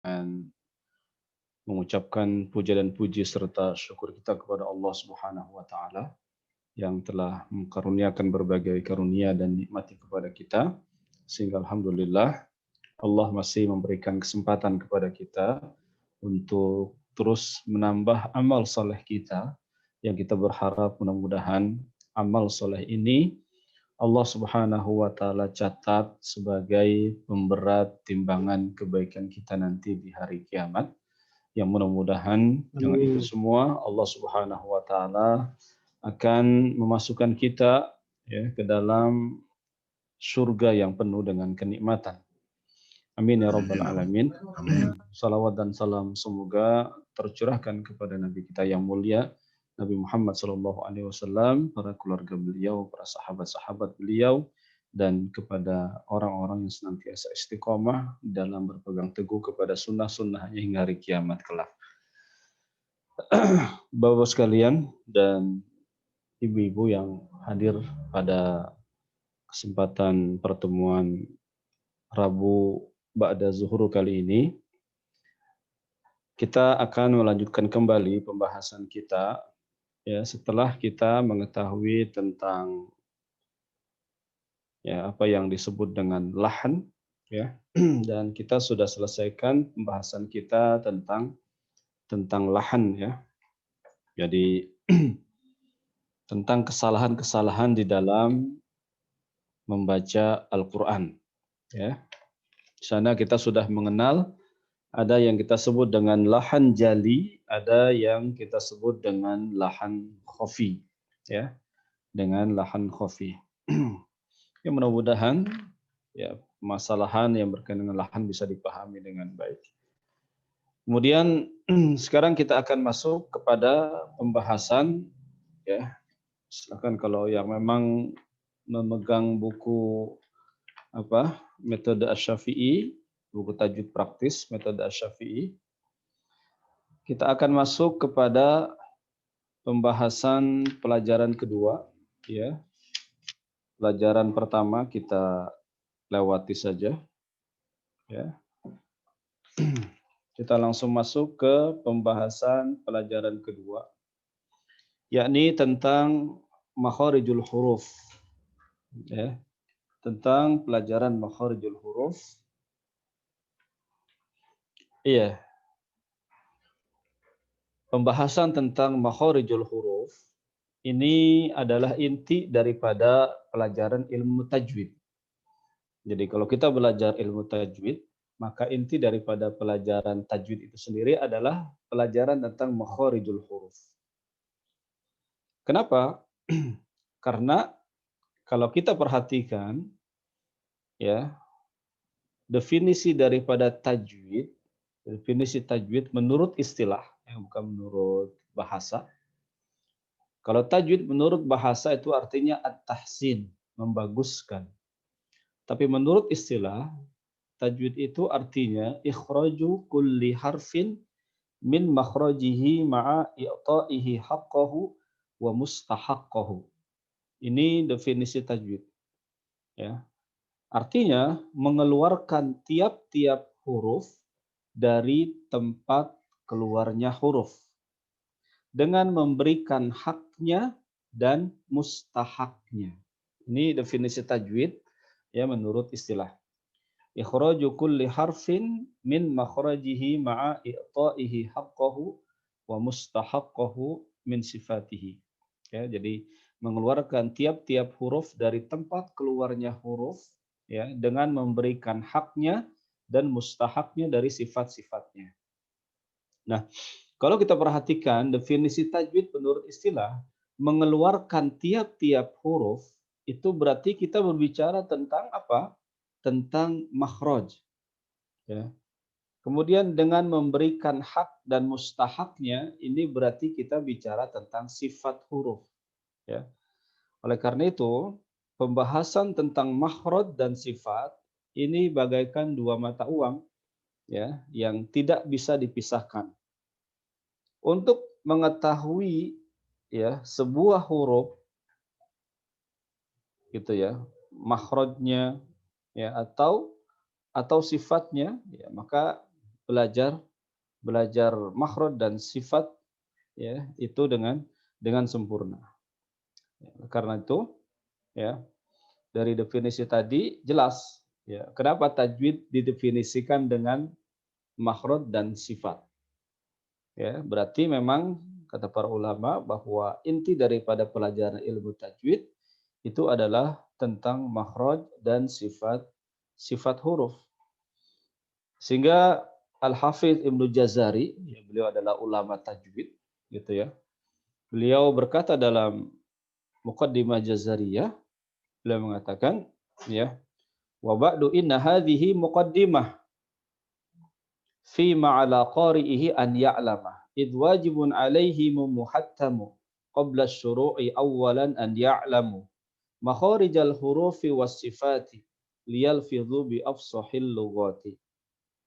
dan mengucapkan puja dan puji serta syukur kita kepada Allah Subhanahu wa taala yang telah mengkaruniakan berbagai karunia dan nikmat kepada kita, sehingga alhamdulillah Allah masih memberikan kesempatan kepada kita untuk terus menambah amal soleh kita, yang kita berharap mudah-mudahan amal soleh ini Allah Subhanahu wa taala catat sebagai pemberat timbangan kebaikan kita nanti di hari kiamat. Yang mudah-mudahan dengan itu semua Allah Subhanahu wa taala akan memasukkan kita ya ke dalam surga yang penuh dengan kenikmatan. Amin ya rabbal alamin. Salawat dan salam semoga tercurahkan kepada Nabi kita yang mulia Nabi Muhammad SAW, para keluarga beliau, para sahabat-sahabat beliau, dan kepada orang-orang yang senantiasa istiqomah dalam berpegang teguh kepada sunnah-sunnahnya hingga hari kiamat kelak. Bapak sekalian dan ibu-ibu yang hadir pada kesempatan pertemuan Rabu Ba'da Zuhur kali ini, kita akan melanjutkan kembali pembahasan kita ya setelah kita mengetahui tentang ya apa yang disebut dengan lahan ya dan kita sudah selesaikan pembahasan kita tentang lahan ya. Jadi tentang kesalahan-kesalahan di dalam membaca Al-Qur'an ya. Di sana kita sudah mengenal ada yang kita sebut dengan lahan jali, ada yang kita sebut dengan lahan khafi ya. Dengan lahan khafi. Ya mudah-mudahan ya masalahan yang berkaitan dengan lahan bisa dipahami dengan baik. Kemudian sekarang kita akan masuk kepada pembahasan ya. Silakan kalau yang memang memegang buku metode Asy-Syafi'i, buku tajwid praktis metode Asy-Syafi'i, kita akan masuk kepada pembahasan pelajaran kedua ya. Pelajaran pertama kita lewati saja ya. Kita langsung masuk ke pembahasan pelajaran kedua, yakni tentang makharijul huruf ya. Tentang pelajaran makharijul huruf. Iya. Pembahasan tentang makharijul huruf ini adalah inti daripada pelajaran ilmu tajwid. Jadi kalau kita belajar ilmu tajwid, maka inti daripada pelajaran tajwid itu sendiri adalah pelajaran tentang makharijul huruf. Kenapa? Karena kalau kita perhatikan ya, definisi daripada tajwid, definisi tajwid menurut istilah, yang bukan menurut bahasa. Kalau tajwid menurut bahasa itu artinya at-tahsin, membaguskan. Tapi menurut istilah, tajwid itu artinya ikhraju kulli harfin min makhrajihi ma'a i'ta'ihi haqqahu wa mustahaqqahu. Ini definisi tajwid. Ya. Artinya mengeluarkan tiap-tiap huruf dari tempat keluarnya huruf dengan memberikan haknya dan mustahaknya. Ini definisi tajwid ya menurut istilah. Ikhraju kulli harfin min makhrajihi ma'a i'ta'ihi haqqahu wa mustahaqqahu min sifatihi. Ya, jadi mengeluarkan tiap-tiap huruf dari tempat keluarnya huruf ya dengan memberikan haknya dan mustahaknya dari sifat-sifatnya. Nah, kalau kita perhatikan definisi tajwid menurut istilah, mengeluarkan tiap-tiap huruf itu berarti kita berbicara tentang apa? Tentang makhraj. Ya. Kemudian dengan memberikan hak dan mustahaknya, ini berarti kita bicara tentang sifat huruf. Ya. Oleh karena itu, pembahasan tentang makhraj dan sifat ini bagaikan dua mata uang ya, yang tidak bisa dipisahkan. Untuk mengetahui ya sebuah huruf gitu ya, makhrajnya ya atau sifatnya ya, maka belajar makhraj dan sifat, ya, itu dengan sempurna. Karena itu, ya, dari definisi tadi jelas, ya, kenapa tajwid didefinisikan dengan makhraj dan sifat. Ya, berarti memang kata para ulama bahwa inti daripada pelajaran ilmu tajwid itu adalah tentang makhraj dan sifat huruf. Sehingga Al-Hafidz Ibnu Jazari, ya, beliau adalah ulama tajwid, gitu ya. Beliau berkata dalam Muqaddimah Jazariyah, beliau mengatakan, ya, wa ba'du inna hadhihi muqaddimah fi ma'ala qari'ihi an ya'lama id wajibun alaihi muhattamu qabla syuru'i awwalan an ya'lamu makharijal hurufi was sifati liyalfidhu bi afsahil lughati.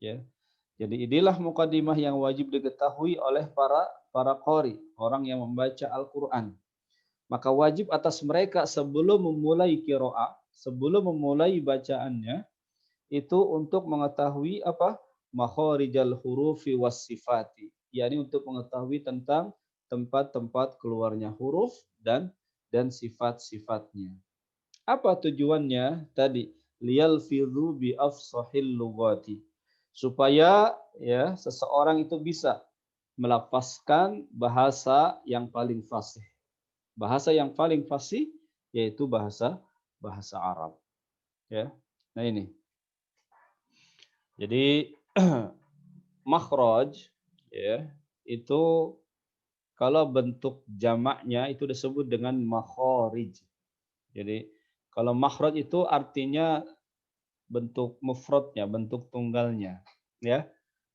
Ya. Jadi inilah mukadimah yang wajib diketahui oleh para qari, orang yang membaca Al-Qur'an. Maka wajib atas mereka sebelum memulai qiraah, sebelum memulai bacaannya, itu untuk mengetahui apa? Makharijal hurufi was sifati, yakni untuk mengetahui tentang tempat-tempat keluarnya huruf dan sifat-sifatnya. Apa tujuannya tadi? Liyalfidhu bi afsahil lughati. Supaya, ya, seseorang itu bisa melafazkan bahasa yang paling fasih. Bahasa yang paling fasih yaitu bahasa Arab, ya. Nah, ini. Jadi makhraj, ya, itu kalau bentuk jamaknya itu disebut dengan makharij. Jadi kalau makhraj itu artinya bentuk mufradnya, bentuk tunggalnya, ya.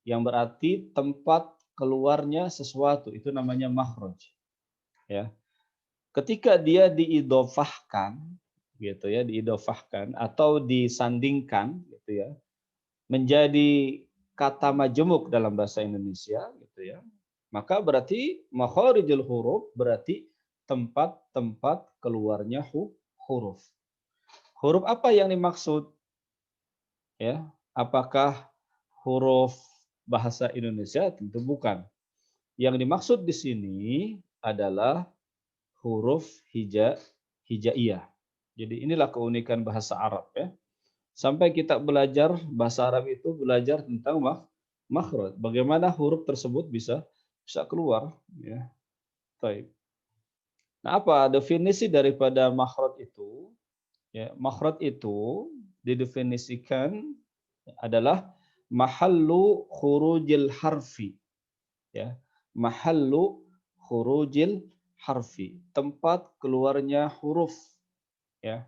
Yang berarti tempat keluarnya sesuatu, itu namanya makhraj, ya. Ketika dia diidhofahkan, gitu ya, diidhofahkan atau disandingkan, gitu ya, menjadi kata majemuk dalam bahasa Indonesia, gitu ya, maka berarti makharijul huruf berarti tempat-tempat keluarnya huruf. Huruf apa yang dimaksud? Ya, apakah huruf bahasa Indonesia? Tentu bukan. Yang dimaksud di sini adalah huruf hijaiyah. Jadi inilah keunikan bahasa Arab, ya. Sampai kita belajar bahasa Arab itu belajar tentang makhraj. Bagaimana huruf tersebut bisa keluar, ya. Baik. Nah, apa definisi daripada makhraj itu? Ya, makhraj itu didefinisikan adalah mahallu khurujil harfi, ya. Mahallu khurujil harfi, tempat keluarnya huruf, ya.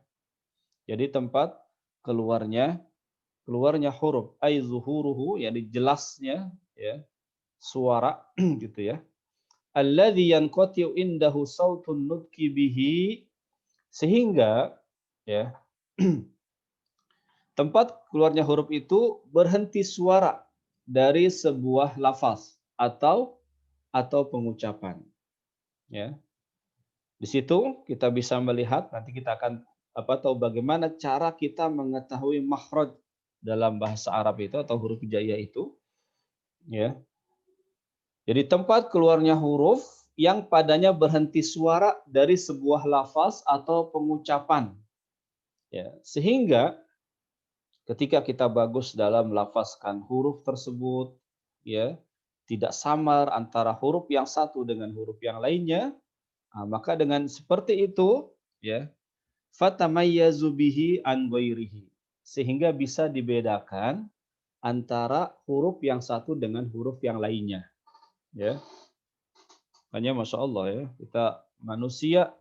Jadi tempat keluarnya huruf, ai zuhuruhu, yani jelasnya, ya, suara gitu ya. Alladzi yanqati'u indahu sautun nutqi bihi, sehingga, ya, tempat keluarnya huruf itu berhenti suara dari sebuah lafaz atau pengucapan, ya. Di situ kita bisa melihat, nanti kita akan tahu bagaimana cara kita mengetahui makhraj dalam bahasa Arab itu atau huruf hijaiyah itu, ya. Jadi tempat keluarnya huruf yang padanya berhenti suara dari sebuah lafaz atau pengucapan, ya. Sehingga ketika kita bagus dalam melafazkan huruf tersebut, ya, tidak samar antara huruf yang satu dengan huruf yang lainnya, maka dengan seperti itu, ya, fatamayyazu bihi an ghairihi, sehingga bisa dibedakan antara huruf yang satu dengan huruf yang lainnya, ya. Hanya Masya Allah, ya, kita manusia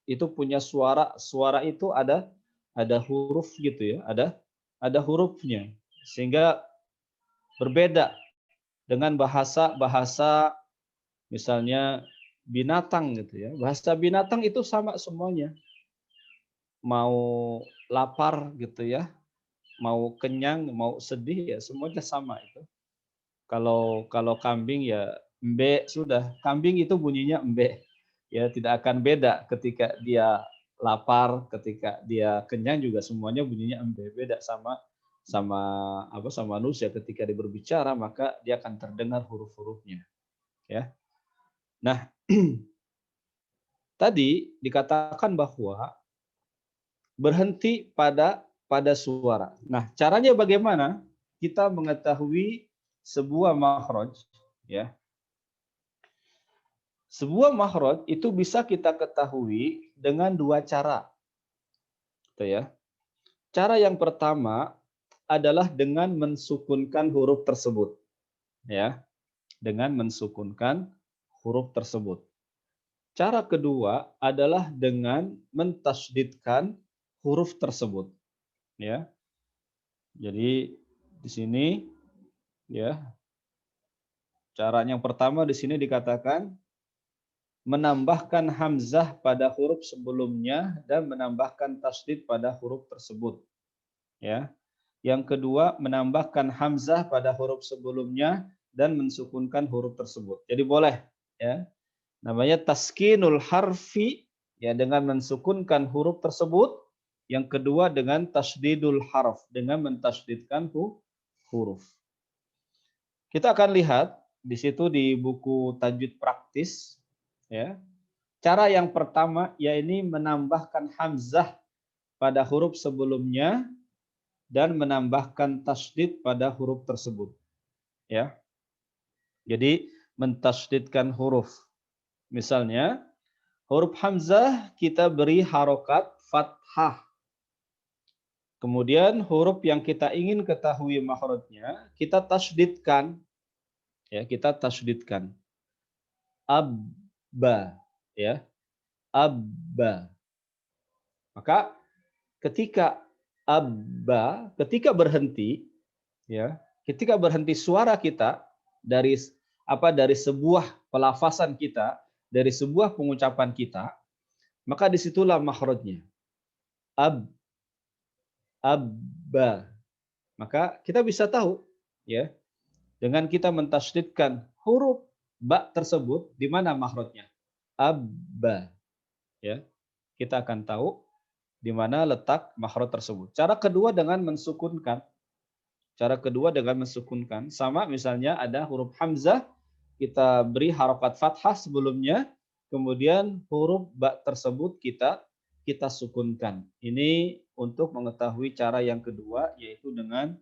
itu punya suara, itu ada huruf gitu, ya, ada hurufnya, sehingga berbeda dengan bahasa misalnya binatang gitu, ya. Bahasa binatang itu sama semuanya. Mau lapar gitu, ya, mau kenyang, mau sedih, ya, semuanya sama itu. Kalau kambing, ya, embe, sudah. Kambing itu bunyinya embe. Ya, tidak akan beda ketika dia lapar, ketika dia kenyang juga semuanya bunyinya embe. Beda sama sama sama manusia ketika dia berbicara, maka dia akan terdengar huruf-hurufnya, ya. Nah, tadi dikatakan bahwa berhenti pada suara. Nah, caranya bagaimana kita mengetahui sebuah makhraj, ya. Sebuah makhraj itu bisa kita ketahui dengan dua cara, gitu ya. Cara yang pertama adalah dengan mensukunkan huruf tersebut, ya. Dengan mensukunkan huruf tersebut. Cara kedua adalah dengan mentasydidkan huruf tersebut, ya. Jadi di sini, ya, cara yang pertama di sini dikatakan menambahkan hamzah pada huruf sebelumnya dan menambahkan tasydid pada huruf tersebut, ya. Yang kedua, menambahkan hamzah pada huruf sebelumnya dan mensukunkan huruf tersebut. Jadi boleh, ya. Namanya taskinul harfi, ya, dengan mensukunkan huruf tersebut. Yang kedua dengan tasydidul harf, dengan mentasydidkan huruf. Kita akan lihat di situ di buku tajwid praktis, ya. Cara yang pertama yaitu menambahkan hamzah pada huruf sebelumnya dan menambahkan tasydid pada huruf tersebut, ya. Jadi mentasydidkan huruf. Misalnya huruf hamzah kita beri harokat fathah. Kemudian huruf yang kita ingin ketahui makhrajnya kita tasydidkan, ya, kita tasydidkan. Abba, ya. Abba. Maka ketika ketika berhenti, ya, ketika berhenti suara kita dari dari sebuah pelafasan kita, dari sebuah pengucapan kita, maka disitulah makhrajnya. Abba. Maka kita bisa tahu, ya, dengan kita mentasydidkan huruf ba tersebut di mana makhrajnya. Abba, ya. Kita akan tahu di mana letak makhraj tersebut. Cara kedua dengan mensukunkan. Cara kedua dengan mensukunkan. Sama misalnya ada huruf hamzah, kita beri harokat fathah sebelumnya, kemudian huruf ba tersebut kita sukunkan. Ini untuk mengetahui cara yang kedua, yaitu dengan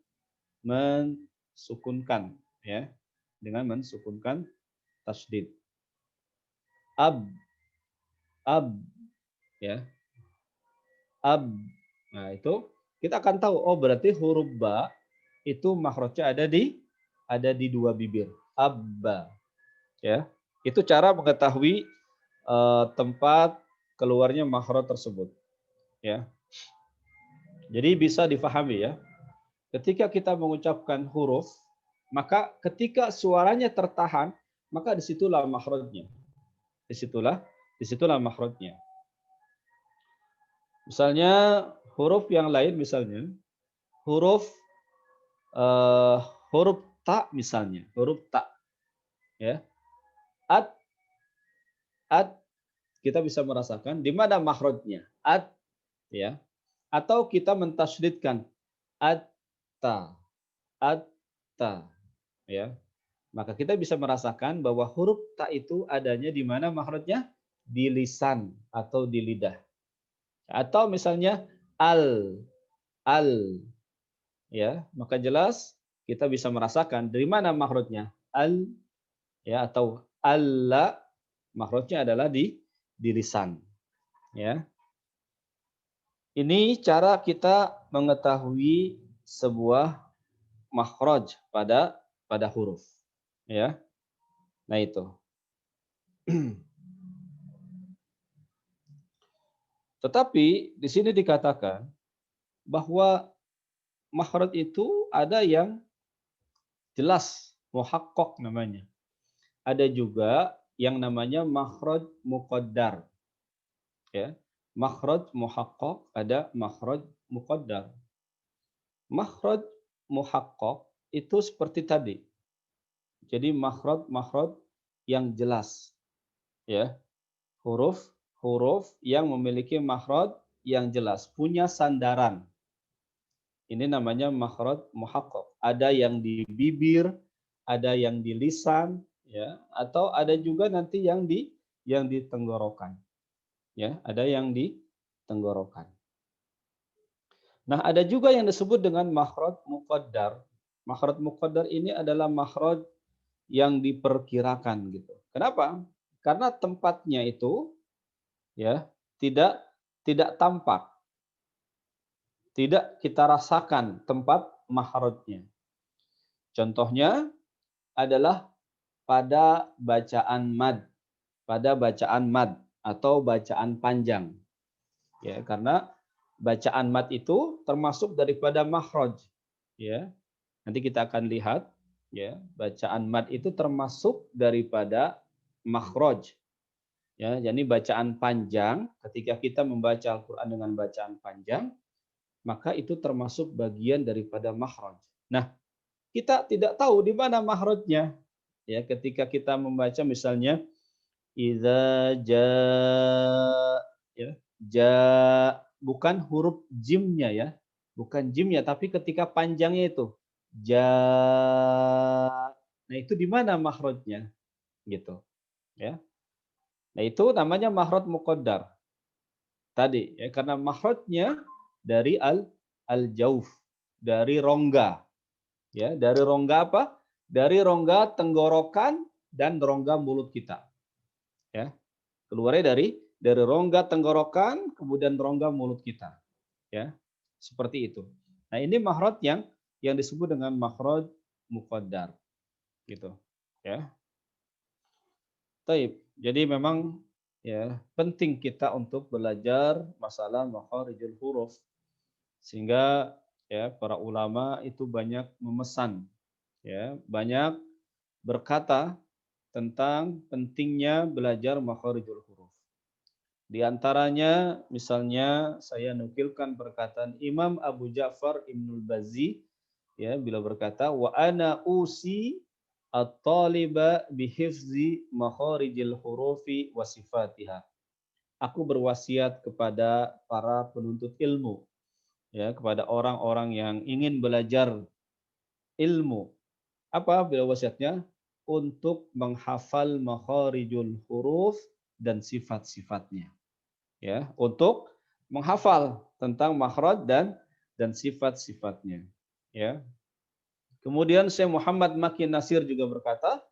mensukunkan, ya. Dengan mensukunkan tasydid. Ab, ya. Nah, itu kita akan tahu, oh berarti huruf ba itu makhrajnya ada di dua bibir. Abba, ya. Itu cara mengetahui tempat keluarnya makhraj tersebut, ya. Jadi bisa difahami, ya. Ketika kita mengucapkan huruf, maka ketika suaranya tertahan, maka disitulah makhrajnya. Disitulah makhrajnya. Misalnya huruf yang lain, misalnya huruf huruf ta, misalnya huruf ta, ya. At, kita bisa merasakan di mana makhrajnya. Ya. Atau kita mentasydidkan atta, ya. Maka kita bisa merasakan bahwa huruf ta itu adanya di mana makhrajnya? Di lisan atau di lidah. Atau misalnya al, ya, maka jelas kita bisa merasakan dari mana makhrajnya? Al, ya, atau alla, makhrajnya adalah di lisan, ya. Ini cara kita mengetahui sebuah makhraj pada huruf, ya. Nah, itu. Tetapi di sini dikatakan bahwa makhraj itu ada yang jelas, muhaqqaq namanya. Ada juga yang namanya makhraj muqaddar, ya. Makhraj muhaqqaq, ada makhraj muqaddar. Makhraj muhaqqaq itu seperti tadi. Jadi makhraj yang jelas, ya. Huruf yang memiliki makhraj yang jelas, punya sandaran. Ini namanya makhraj muhaqqaq. Ada yang di bibir, ada yang di lisan, ya, atau ada juga nanti yang di tenggorokan, ya, ada yang di tenggorokan. Nah, ada juga yang disebut dengan makhraj muqaddar. Makhraj muqaddar ini adalah makhraj yang diperkirakan gitu. Kenapa? Karena tempatnya itu, ya, tidak tidak tampak, tidak kita rasakan tempat makhrajnya. Contohnya adalah pada bacaan mad, pada bacaan mad atau bacaan panjang. Ya, karena bacaan mad itu termasuk daripada makhraj, ya. Nanti kita akan lihat, ya, bacaan mad itu termasuk daripada makhraj. Ya, jadi bacaan panjang, ketika kita membaca Al-Qur'an dengan bacaan panjang, maka itu termasuk bagian daripada makhraj. Nah, kita tidak tahu di mana makhrajnya. Ya, ketika kita membaca misalnya idza jaa, ya, jaa, bukan huruf jimnya, ya. Bukan jimnya, tapi ketika panjangnya itu jaa. Nah, itu di mana makhrajnya? Gitu, ya. Nah, itu namanya makhraj muqaddar. Tadi, ya, karena makhrajnya dari al-jauf, dari rongga, ya, dari rongga apa? Dari rongga tenggorokan dan rongga mulut kita, ya. Keluarnya dari rongga tenggorokan kemudian rongga mulut kita, ya. Seperti itu. Nah, ini makhraj yang disebut dengan makhraj muqaddar, gitu, ya. Taib. Jadi memang, ya, penting kita untuk belajar masalah makharijul huruf, sehingga, ya, para ulama itu banyak memesan, ya, banyak berkata tentang pentingnya belajar makharijul huruf. Di antaranya misalnya saya nukilkan perkataan Imam Abu Ja'far Ibnul Bazzi, ya, beliau berkata wa ana usi at-taliba bihifzi makharijil hurufi wa sifatiha. Aku berwasiat kepada para penuntut ilmu, ya, kepada orang-orang yang ingin belajar ilmu. Apa beliau wasiatnya? Untuk menghafal makharijul huruf dan sifat-sifatnya. Ya, untuk menghafal tentang makhraj dan sifat-sifatnya. Ya. Kemudian Syekh Muhammad Makin Nasir juga berkata,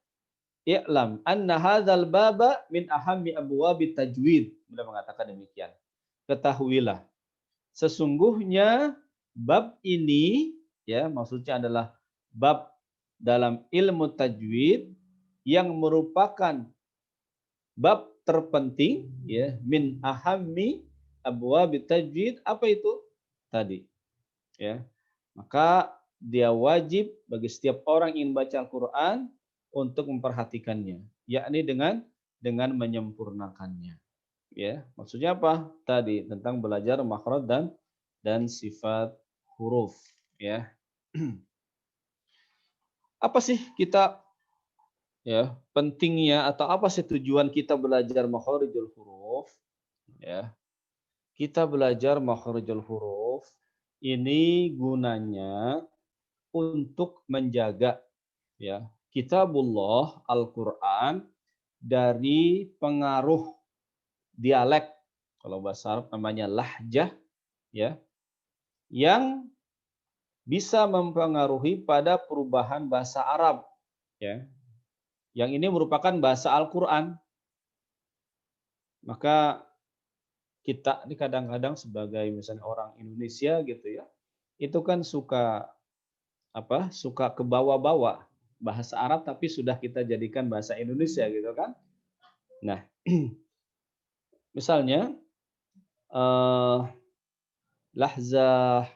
"I'lam anna hadzal baba min ahammi abwabit tajwid." Beliau mengatakan demikian. Ketahuilah, sesungguhnya bab ini, ya, maksudnya adalah bab dalam ilmu tajwid yang merupakan bab terpenting, ya, min ahammi abwabit tajwid. Apa itu? Tadi, ya. Maka dia wajib bagi setiap orang yang baca Al-Qur'an untuk memperhatikannya, yakni dengan menyempurnakannya. Ya, maksudnya apa? Tadi tentang belajar makhraj dan sifat huruf, ya. Apa sih kita, ya, pentingnya atau apa sih tujuan kita belajar makharijul huruf? Ya, kita belajar makharijul huruf ini gunanya untuk menjaga, ya, kitabullah Al-Qur'an dari pengaruh dialek, kalau bahasa Arab namanya lahjah, ya, yang bisa mempengaruhi pada perubahan bahasa Arab, ya. Yang ini merupakan bahasa Al-Qur'an. Maka kita ini kadang-kadang sebagai misalnya orang Indonesia gitu, ya, itu kan suka apa? Suka ke bawah-bawah bahasa Arab tapi sudah kita jadikan bahasa Indonesia gitu kan. Nah, misalnya eh, lahzah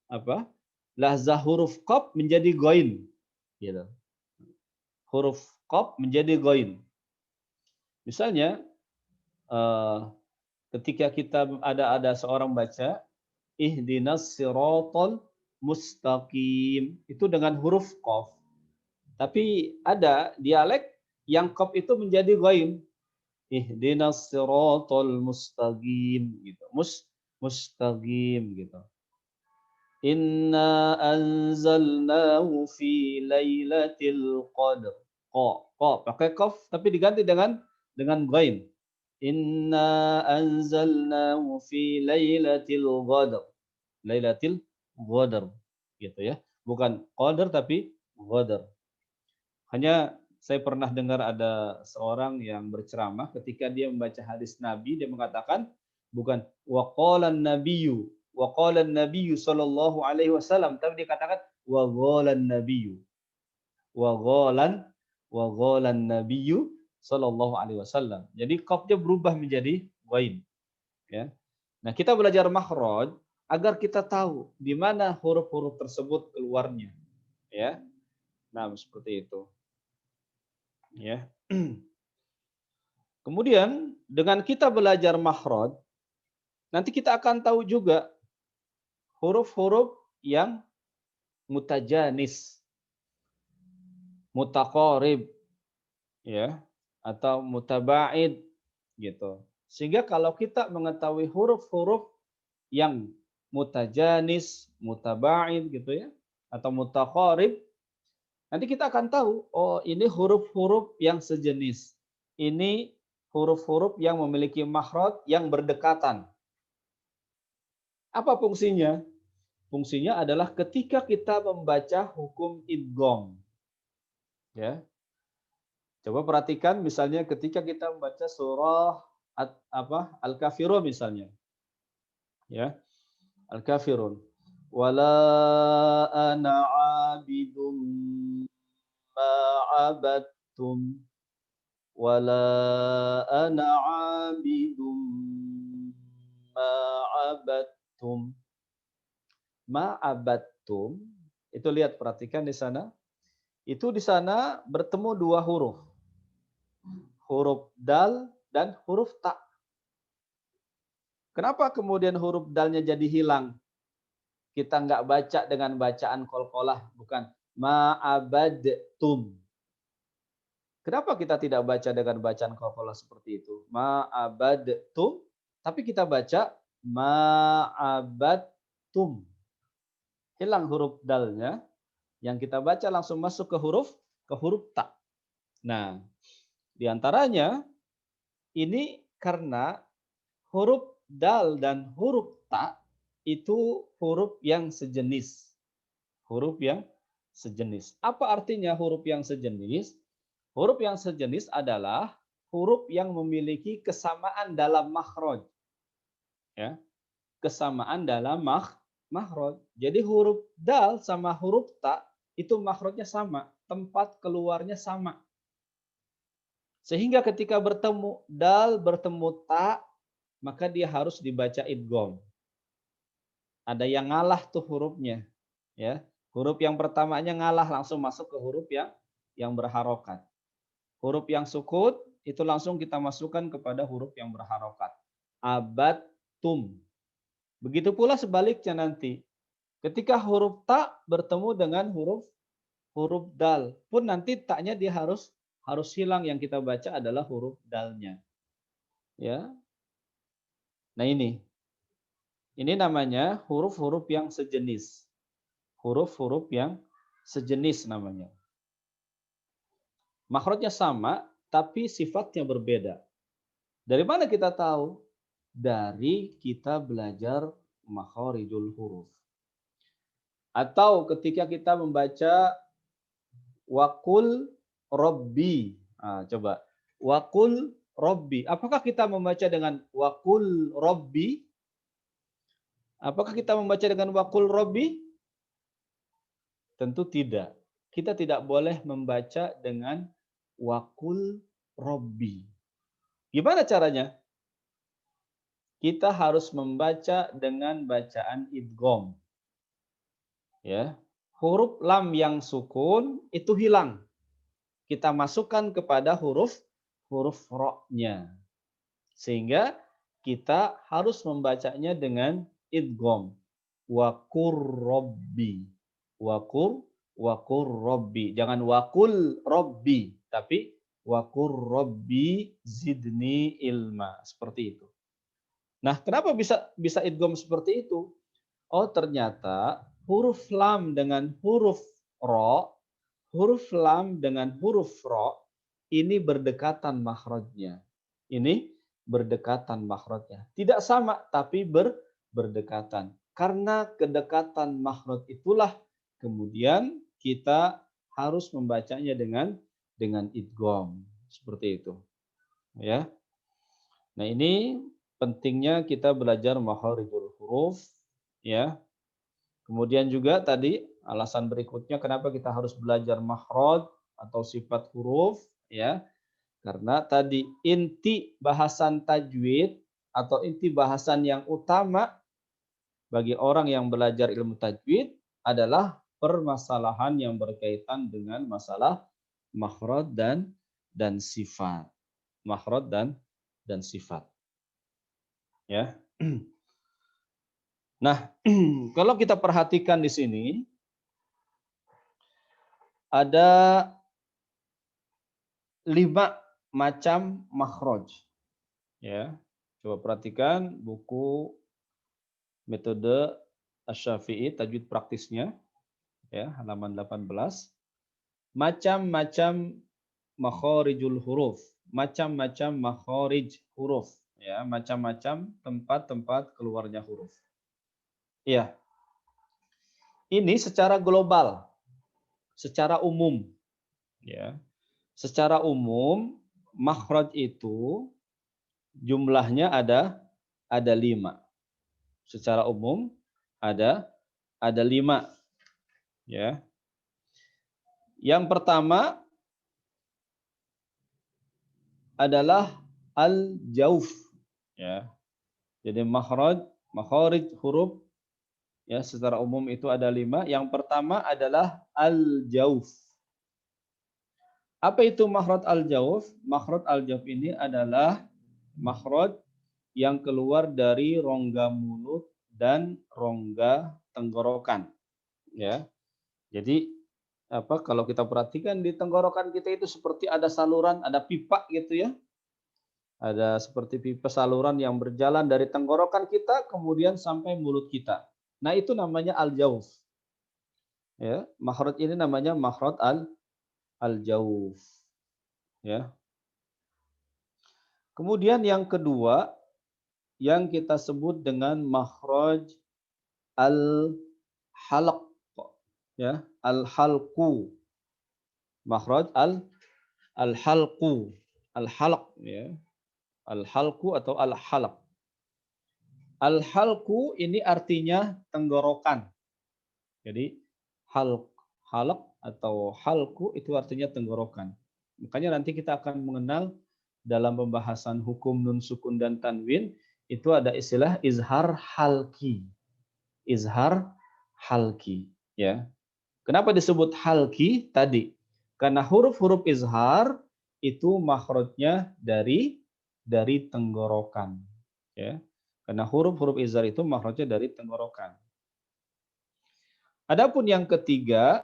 apa? Lahzah huruf qaf menjadi ghain gitu. Huruf qaf menjadi ghain. Misalnya eh, ketika kita ada seorang baca ihdinas siratal mustaqim itu dengan huruf qaf. Tapi ada dialek yang qaf itu menjadi ghain. Ihdinas siratal mustaqim gitu. Mustaqim gitu. Inna anzalnahu fi lailatul qadr. Pakai qaf tapi diganti dengan ghain. Inna anzalnahu fi lailatul qadr. Lailatul qadr gitu ya. Bukan qadr tapi qadr. Hanya saya pernah dengar ada seorang yang berceramah ketika dia membaca hadis Nabi, dia mengatakan bukan waqalan nabiyyu sallallahu alaihi wasallam, tapi dia katakan waqalan nabiyyu. Waqalan waqalan nabiyyu sallallahu alaihi wasallam. Jadi qafnya berubah menjadi ghain, ya. Nah, kita belajar makhraj agar kita tahu di mana huruf-huruf tersebut keluarnya, ya. Nah, seperti itu. Ya. Kemudian dengan kita belajar makhraj, nanti kita akan tahu juga huruf-huruf yang mutajanis, mutaqarib, ya, atau mutaba'id gitu. Sehingga kalau kita mengetahui huruf-huruf yang mutajanis, mutaba'id gitu ya, atau mutaqarib, nanti kita akan tahu, oh ini huruf-huruf yang sejenis. Ini huruf-huruf yang memiliki makhraj yang berdekatan. Apa fungsinya? Fungsinya adalah ketika kita membaca hukum idgham. Ya. Coba perhatikan misalnya ketika kita membaca surah Al-Kafirun misalnya. Ya. Al-Kafirun. Wala ana 'abidum ma 'abadtum. Wala ana 'abidum ma 'abadtum. Ma'abattum, itu lihat perhatikan di sana. Itu di sana bertemu dua huruf. Huruf dal dan huruf ta. Kenapa kemudian huruf dalnya jadi hilang? Kita nggak baca dengan bacaan qalqalah, bukan ma'abadtum. Kenapa kita tidak baca dengan bacaan qalqalah seperti itu? Ma'abadtum, tapi kita baca ma'abadtum. Hilang huruf dalnya, yang kita baca langsung masuk ke huruf ta. Nah, di antaranya ini karena huruf dal dan huruf ta itu huruf yang sejenis. Huruf yang sejenis. Apa artinya huruf yang sejenis? Huruf yang sejenis adalah huruf yang memiliki kesamaan dalam makhraj. Ya. Kesamaan dalam makhraj. Jadi huruf dal sama huruf ta itu makhrajnya sama, tempat keluarnya sama. Sehingga ketika bertemu dal bertemu ta, maka dia harus dibaca idgham. Ada yang ngalah tuh hurufnya, ya. Huruf yang pertamanya ngalah langsung masuk ke huruf yang berharokat. Huruf yang sukun itu langsung kita masukkan kepada huruf yang berharokat. Abattum. Begitu pula sebaliknya nanti. Ketika huruf ta bertemu dengan huruf dal, pun nanti taknya dia harus hilang, yang kita baca adalah huruf dalnya. Ya. Nah ini namanya huruf-huruf yang sejenis. Huruf-huruf yang sejenis namanya. Makhrajnya sama, tapi sifatnya berbeda. Dari mana kita tahu? Dari kita belajar makharijul huruf. Atau ketika kita membaca waqul rabbi. Nah, coba. Waqul rabbi. Apakah kita membaca dengan waqul rabbi? Apakah kita membaca dengan waqul rabbi? Tentu tidak. Kita tidak boleh membaca dengan waqul rabbi. Gimana caranya? Kita harus membaca dengan bacaan idgham. Ya. Huruf lam yang sukun itu hilang. Kita masukkan kepada huruf ro-nya. Sehingga kita harus membacanya dengan idgham. Waqur rabbi. Waqur rabbi. Jangan waqul rabbi, tapi waqur rabbi zidni ilma. Seperti itu. Nah, kenapa bisa idgham seperti itu? Oh, ternyata huruf lam dengan huruf ro, huruf lam dengan huruf ro, ini berdekatan makhrajnya. Ini berdekatan makhrajnya. Tidak sama, tapi berdekatan. Karena kedekatan makhraj itulah kemudian kita harus membacanya dengan idgham. Seperti itu. Ya. Nah, ini pentingnya kita belajar makharijul huruf, ya. Kemudian juga tadi alasan berikutnya kenapa kita harus belajar makhraj atau sifat huruf, ya. Karena tadi inti bahasan tajwid atau inti bahasan yang utama bagi orang yang belajar ilmu tajwid adalah permasalahan yang berkaitan dengan masalah makhraj dan sifat. Makhraj dan sifat. Ya. Nah, kalau kita perhatikan di sini ada 5 macam makhraj. Ya. Coba perhatikan buku metode Asy-Syafi'i tajwid praktisnya ya, halaman 18. Macam-macam makharijul huruf, macam-macam makharij huruf ya, macam-macam tempat-tempat keluarnya huruf. Iya. Ini secara global, secara umum ya. Secara umum makhraj itu jumlahnya ada 5. Secara umum ada 5 ya. Yang pertama adalah al-jauf ya. Jadi makhraj huruf ya secara umum itu ada 5. Yang pertama adalah al-jauf. Apa itu makhraj al-jauf? Makhraj al-jauf ini adalah makhraj yang keluar dari rongga mulut dan rongga tenggorokan ya. Jadi kalau kita perhatikan di tenggorokan kita itu seperti ada saluran, ada pipa gitu ya. Ada seperti pipa saluran yang berjalan dari tenggorokan kita kemudian sampai mulut kita. Nah, itu namanya al-jauf. Ya, makhraj ini namanya makhraj al-jauf. Ya. Kemudian yang kedua yang kita sebut dengan makhraj al-halq ya, al-halqu. Makhraj al-halqu. Al-halq ya. Al-halqu atau al-halq. Al-halqu ini artinya tenggorokan. Jadi halq atau halqu itu artinya tenggorokan. Makanya nanti kita akan mengenal dalam pembahasan hukum nun sukun dan tanwin itu ada istilah izhar halqi. Izhar halqi ya. Kenapa disebut halqi tadi? Karena huruf-huruf izhar itu makhrajnya dari tenggorokan ya. Karena huruf-huruf izhar itu makhrajnya dari tenggorokan. Adapun yang ketiga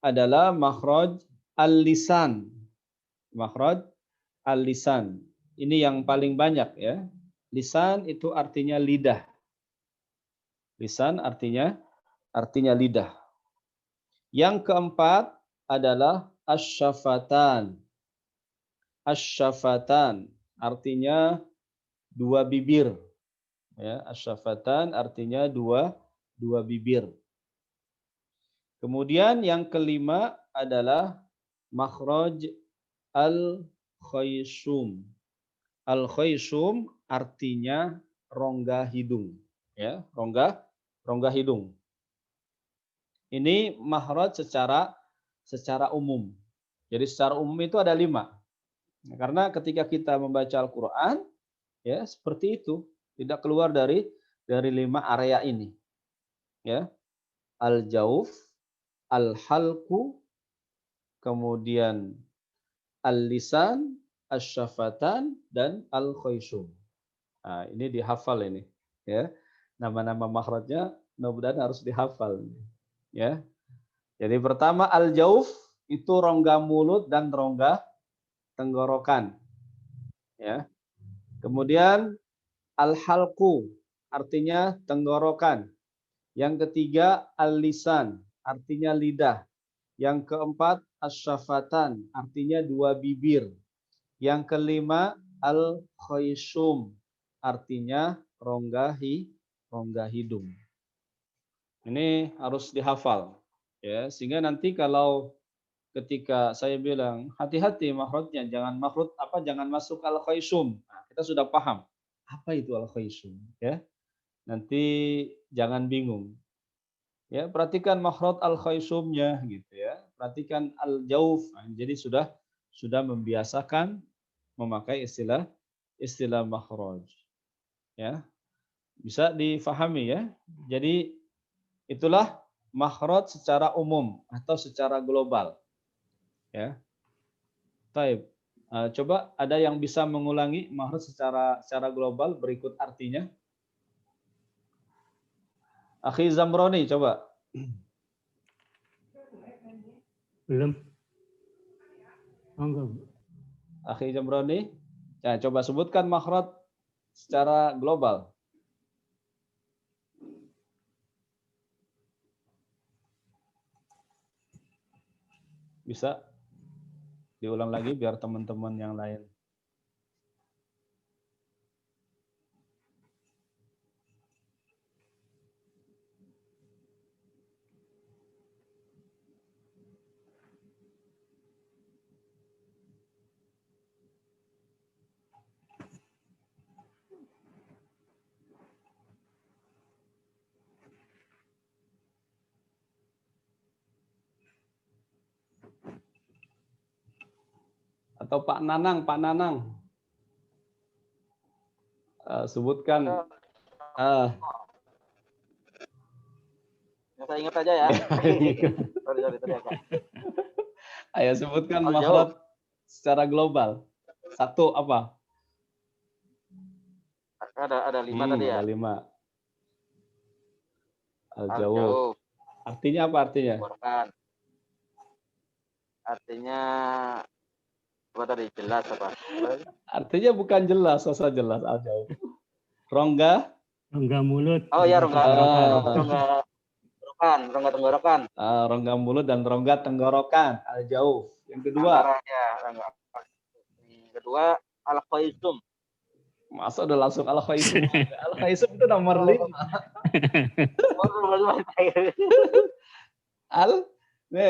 adalah makhraj al-lisan. Makhraj al-lisan. Ini yang paling banyak ya. Lisan itu artinya lidah. Lisan artinya lidah. Yang keempat adalah asy-syafatan. Asy-syafatan artinya dua bibir. Ya, asy-syafatan artinya dua bibir. Kemudian yang kelima adalah makhraj al-khaysum. Al-khaysum artinya rongga hidung, ya, rongga hidung. Ini makhraj secara umum. Jadi secara umum itu ada 5. Karena ketika kita membaca Al-Qur'an, ya, seperti itu, tidak keluar dari 5 area ini. Ya. Al-jauf, al-halqu, kemudian al-lisan, asy-syafatan dan al-khaysum. Nah, ini dihafal ini, ya. Nama-nama makhrajnya mudah-mudahan harus dihafal, ya. Jadi pertama al-jauf itu rongga mulut dan rongga tenggorokan, ya. Kemudian al-halqu artinya tenggorokan. Yang ketiga al-lisan, artinya lidah. Yang keempat asyafatan, artinya dua bibir. Yang kelima al-khaysum, artinya rongga hidung. Ini harus dihafal, ya, sehingga nanti kalau ketika saya bilang hati-hati makhrajnya, jangan masuk al-khaysum. Nah, kita sudah paham apa itu al-khaysum, ya. Nanti jangan bingung. Ya, perhatikan makhraj al-khaysumnya gitu ya. Perhatikan al-jauf. Nah, jadi sudah membiasakan memakai istilah makhraj. Ya. Bisa difahami ya. Jadi itulah makhraj secara umum atau secara global. Ya. Taib. Coba ada yang bisa mengulangi makhraj secara global berikut artinya. Akhi Zamroni coba. Belum. Enggak. Akhi Zamroni, ya, coba sebutkan makhraj secara global. Bisa diulang lagi biar teman-teman yang lain. Atau Pak Nanang. Sebutkan. Saya ingat aja ya. sorry agak. Ayo sebutkan makhraj secara global. Satu apa? Ada 5 tadi ya. Ada 5. Al-jawab. Artinya apa artinya? Artinya apa tadi? Jelas apa? Artinya bukan jelas, rasa jelas al-jawab. Rongga mulut. Oh ya, rongga tenggorokan. Rongga mulut dan rongga tenggorokan. Al-jawab. Yang kedua. Yang kedua al-khaysum. Masa udah langsung al-khaysum? Al-khaysum itu nomor 5.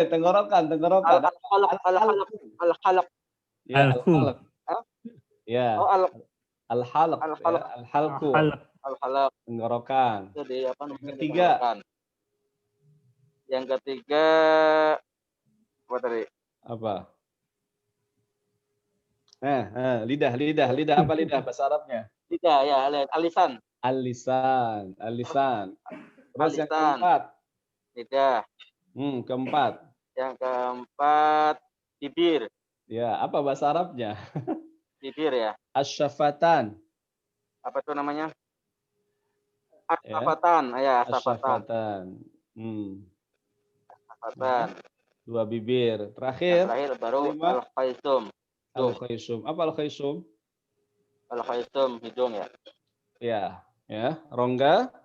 Tenggorokan. Al-khalaq. Ya, al-khalaq. Ya. Oh, al-halq. Al-halqu. Al-khalaq. Tenggorokan. Jadi apa namanya? Ketiga. Yang ketiga apa tadi? Apa? Lidah apa lidah bahasa Arabnya? Lidah ya, al-lisan. Al-lisan. Terus yang keempat? Lidah. Keempat. Yang keempat bibir. Ya, apa bahasa Arabnya? Bibir ya. Asyafatan. Apa itu namanya? Asyafatan. Ya, asyafatan. Asyafatan. Dua bibir. Terakhir baru al-khaysum. Al-khaysum. Apa al-khaysum? Al-khaysum hidung ya. Ya. Rongga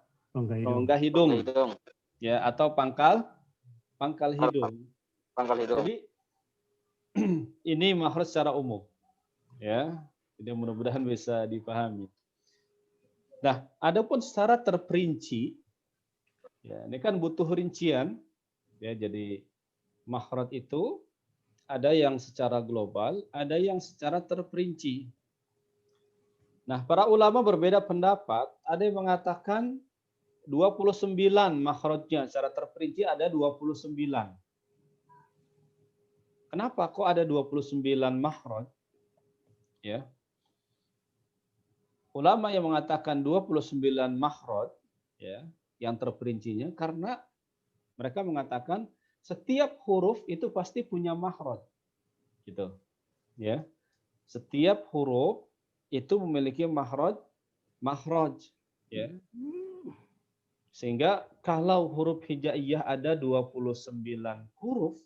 hidung. Ya, atau pangkal hidung. Jadi ini makhraj secara umum. Ya. Jadi mudah-mudahan bisa dipahami. Nah, adapun secara terperinci, ya, ini kan butuh rincian. Ya, jadi makhraj itu ada yang secara global, ada yang secara terperinci. Nah, para ulama berbeda pendapat. Ada yang mengatakan 29 makhrajnya, secara terperinci ada 29. Kenapa kok ada 29 makhraj? Ya. Ulama yang mengatakan 29 makhraj, ya, yang terperincinya karena mereka mengatakan setiap huruf itu pasti punya makhraj. Gitu. Ya. Setiap huruf itu memiliki makhraj, ya. Sehingga kalau huruf hijaiyah ada 29 huruf,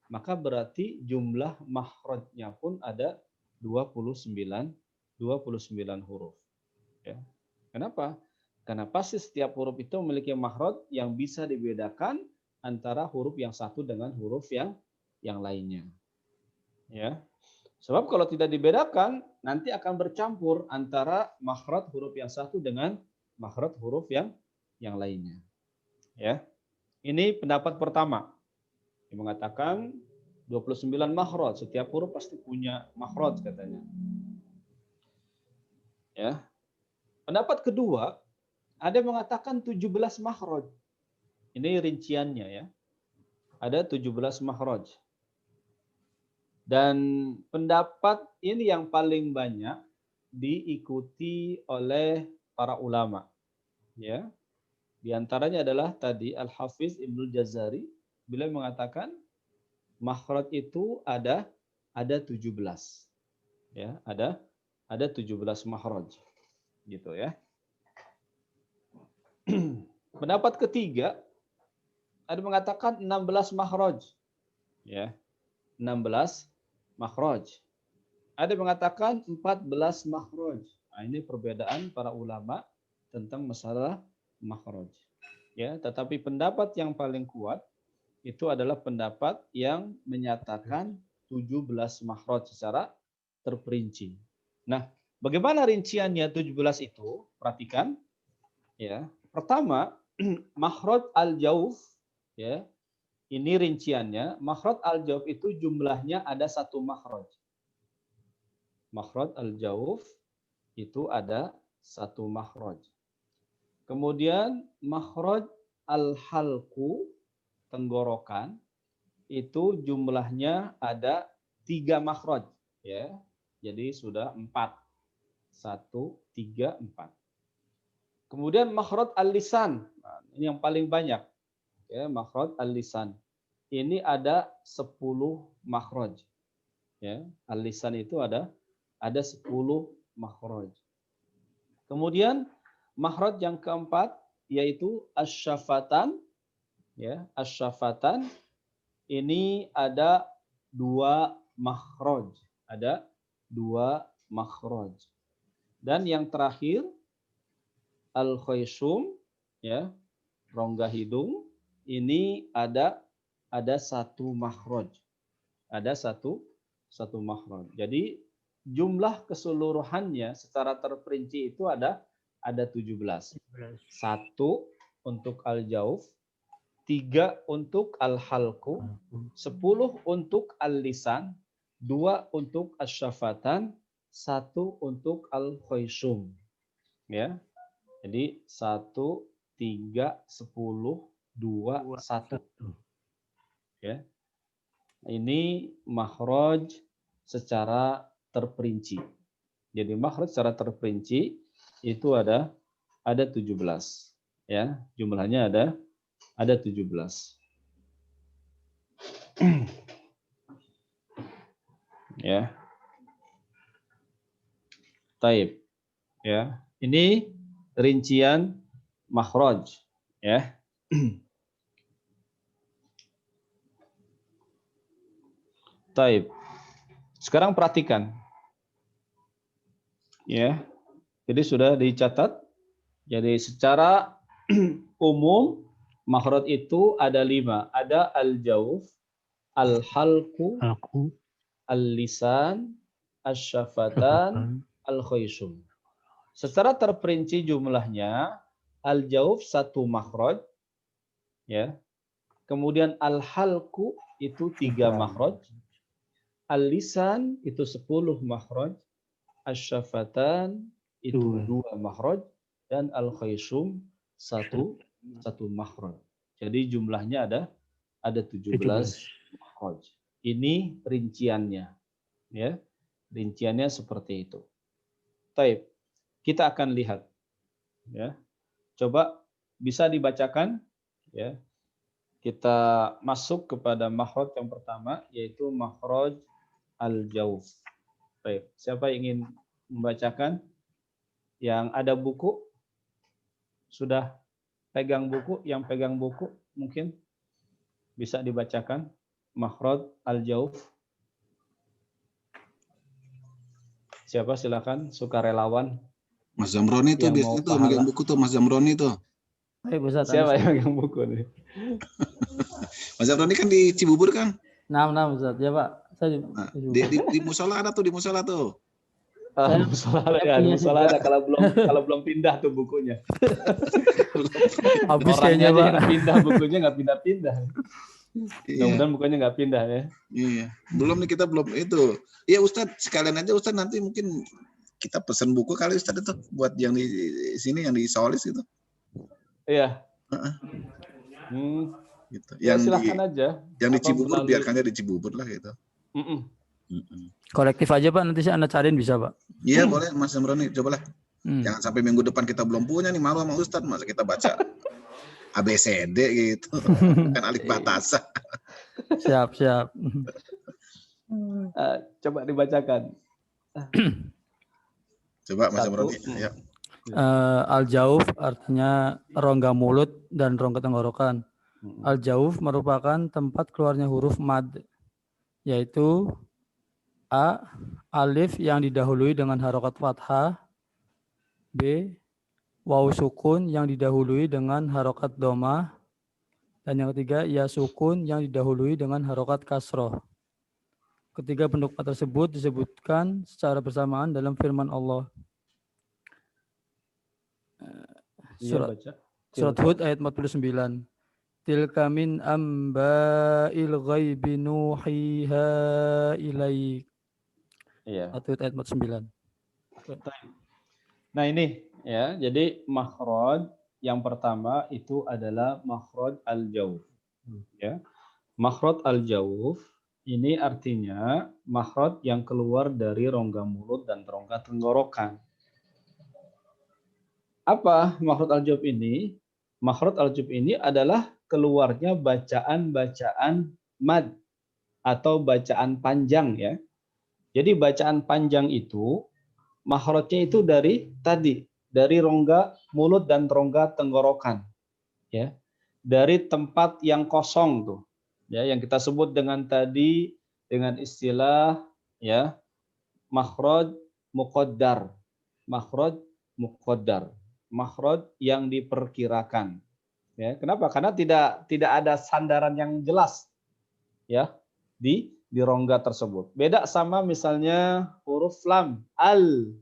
maka berarti jumlah makhrajnya pun ada 29 huruf. Ya. Kenapa? Karena pasti setiap huruf itu memiliki makhraj yang bisa dibedakan antara huruf yang satu dengan huruf yang lainnya. Ya. Sebab kalau tidak dibedakan, nanti akan bercampur antara makhraj huruf yang satu dengan makhraj huruf yang lainnya. Ya. Ini pendapat pertama. Yang mengatakan 29 makhraj, setiap huruf pasti punya makhraj katanya. Ya. Pendapat kedua, ada yang mengatakan 17 makhraj. Ini rinciannya ya. Ada 17 makhraj. Dan pendapat ini yang paling banyak diikuti oleh para ulama. Ya. Di antaranya adalah tadi Al-Hafiz Ibnul Jazari, beliau mengatakan makhraj itu ada 17. Ya, ada 17 makhraj. Gitu ya. Pendapat ketiga ada mengatakan 16 makhraj. Ya. 16 makhraj. Ada mengatakan 14 makhraj. Nah, ini perbedaan para ulama tentang masalah makhraj. Ya, tetapi pendapat yang paling kuat itu adalah pendapat yang menyatakan 17 makhraj secara terperinci. Nah, bagaimana rinciannya 17 itu? Perhatikan. Ya. Pertama, makhraj al-jauf, ya. Ini rinciannya, makhraj al-jauf itu jumlahnya ada 1 makhraj. Makhraj al-jauf itu ada 1 makhraj. Kemudian makhraj al-halqu, tenggorokan, itu jumlahnya ada 3 makhraj, ya. Jadi sudah 4. 1, 3, 4. Kemudian makhraj al-lisan. Nah, ini yang paling banyak. Ya, makhraj al-lisan. Ini ada 10 makhraj. Ya, al-lisan itu ada 10 makhraj. Kemudian makhraj yang keempat yaitu asy-syafatan. Ya, asy-syafatan ini ada 2 makhraj. Ada 2 makhraj. Dan yang terakhir al-khaysum, ya, rongga hidung, ini ada 1 makhraj. Ada satu makhraj. Jadi jumlah keseluruhannya secara terperinci itu ada 17. 1 untuk al-jauf, 3 untuk al-halqu, 10 untuk al-lisan, 2 untuk asy-syafatan, 1 untuk al-khaysum. Ya. Jadi 1, 3, 10, 2, 1. Ya. Ini makhraj secara terperinci. Jadi makhraj secara terperinci itu ada 17. Ya, jumlahnya ada 17. Ya. Taib. Ya. Ini rincian makhraj, ya. Taib. Sekarang perhatikan. Ya. Jadi sudah dicatat. Jadi secara umum makhraj itu ada 5. Ada al-jauf, al-halqu, al-lisan, asy-syafatan, al-khaysum. Secara terperinci jumlahnya al-jauf 1 makhraj, ya. Kemudian al-halqu itu 3 makhraj. Al-lisan itu 10 makhraj. Asy-syafatan itu 2 makhraj dan al-khaysum 1 makhraj. Jadi jumlahnya ada 17 makhraj. Ini rinciannya, ya. Rinciannya seperti itu. Taib. Kita akan lihat, ya. Coba bisa dibacakan, ya. Kita masuk kepada makhraj yang pertama yaitu makhraj al-jauf. Baik, siapa yang ingin membacakan? Yang ada buku? Sudah pegang buku? Yang pegang buku mungkin bisa dibacakan makhraj al-jauf. Siapa silakan, sukarelawan Mas Zamroni tuh Yang biasanya mau tuh megang pahala. buku tuh Mas Zamroni tuh. Baik, Ustaz. Siapa yang megang buku nih? Mas Zamroni kan di Cibubur kan? Nah, Ustaz. Ya, Pak. Saya Nah, di musola ada tuh, di musola tuh. Saya- Musola saya ya, punya musola juga. ada kalau belum pindah tuh bukunya. habis Orangnya kayaknya, aja Pak. yang pindah, bukunya nggak pindah-pindah. Iya, Mudah-mudahan bukunya nggak pindah ya. iya. Belum nih, kita belum itu. Iya Ustadz, sekalian aja Ustadz, nanti mungkin kita pesen buku kali Ustadz itu buat yang di sini, yang di Solis gitu. Iya. Heeh. Gitu. Ya Yang silahkan aja. yang di Apa Cibubur melalui- biarkannya di Cibubur lah gitu. Mm-mm. Kolektif aja, Pak. Nanti saya Anda cariin bisa, Pak. Iya boleh Mas Zamroni, cobalah. Hmm. Jangan sampai minggu depan kita belum punya nih, malu sama Ustadz, masa kita baca ABCD gitu. Kan alif batasa. Siap. Coba dibacakan. Coba Mas Satu. Zamroni. Ya. Al-Jauf artinya rongga mulut dan rongga tenggorokan. Al-Jauf merupakan tempat keluarnya huruf mad, yaitu A. Alif yang didahului dengan harokat fathah. B. Waw sukun yang didahului dengan harokat domah. Dan yang ketiga, ya sukun yang didahului dengan harokat kasroh. Ketiga bentuk tersebut disebutkan secara bersamaan dalam firman Allah. Surat Hud ayat 49. Tilka min amba'il ghaibi nuhiha ilaik. Iya. Surat Hud ayat 49. Nah ini ya, jadi makhraj yang pertama itu adalah makhraj al-jauf. Ya. Makhraj al-jauf ini artinya makhraj yang keluar dari rongga mulut dan rongga tenggorokan. Apa makhraj al-jauf ini? Makhraj al-jauf ini adalah keluarnya bacaan-bacaan mad atau bacaan panjang ya. Jadi bacaan panjang itu makhrajnya itu dari rongga mulut dan rongga tenggorokan. Ya. Dari tempat yang kosong tuh. Ya, yang kita sebut dengan tadi dengan istilah ya makhraj muqaddar. Makhraj muqaddar. Makhraj yang diperkirakan. Ya, kenapa? Karena tidak ada sandaran yang jelas ya di rongga tersebut. Beda sama misalnya huruf lam, al.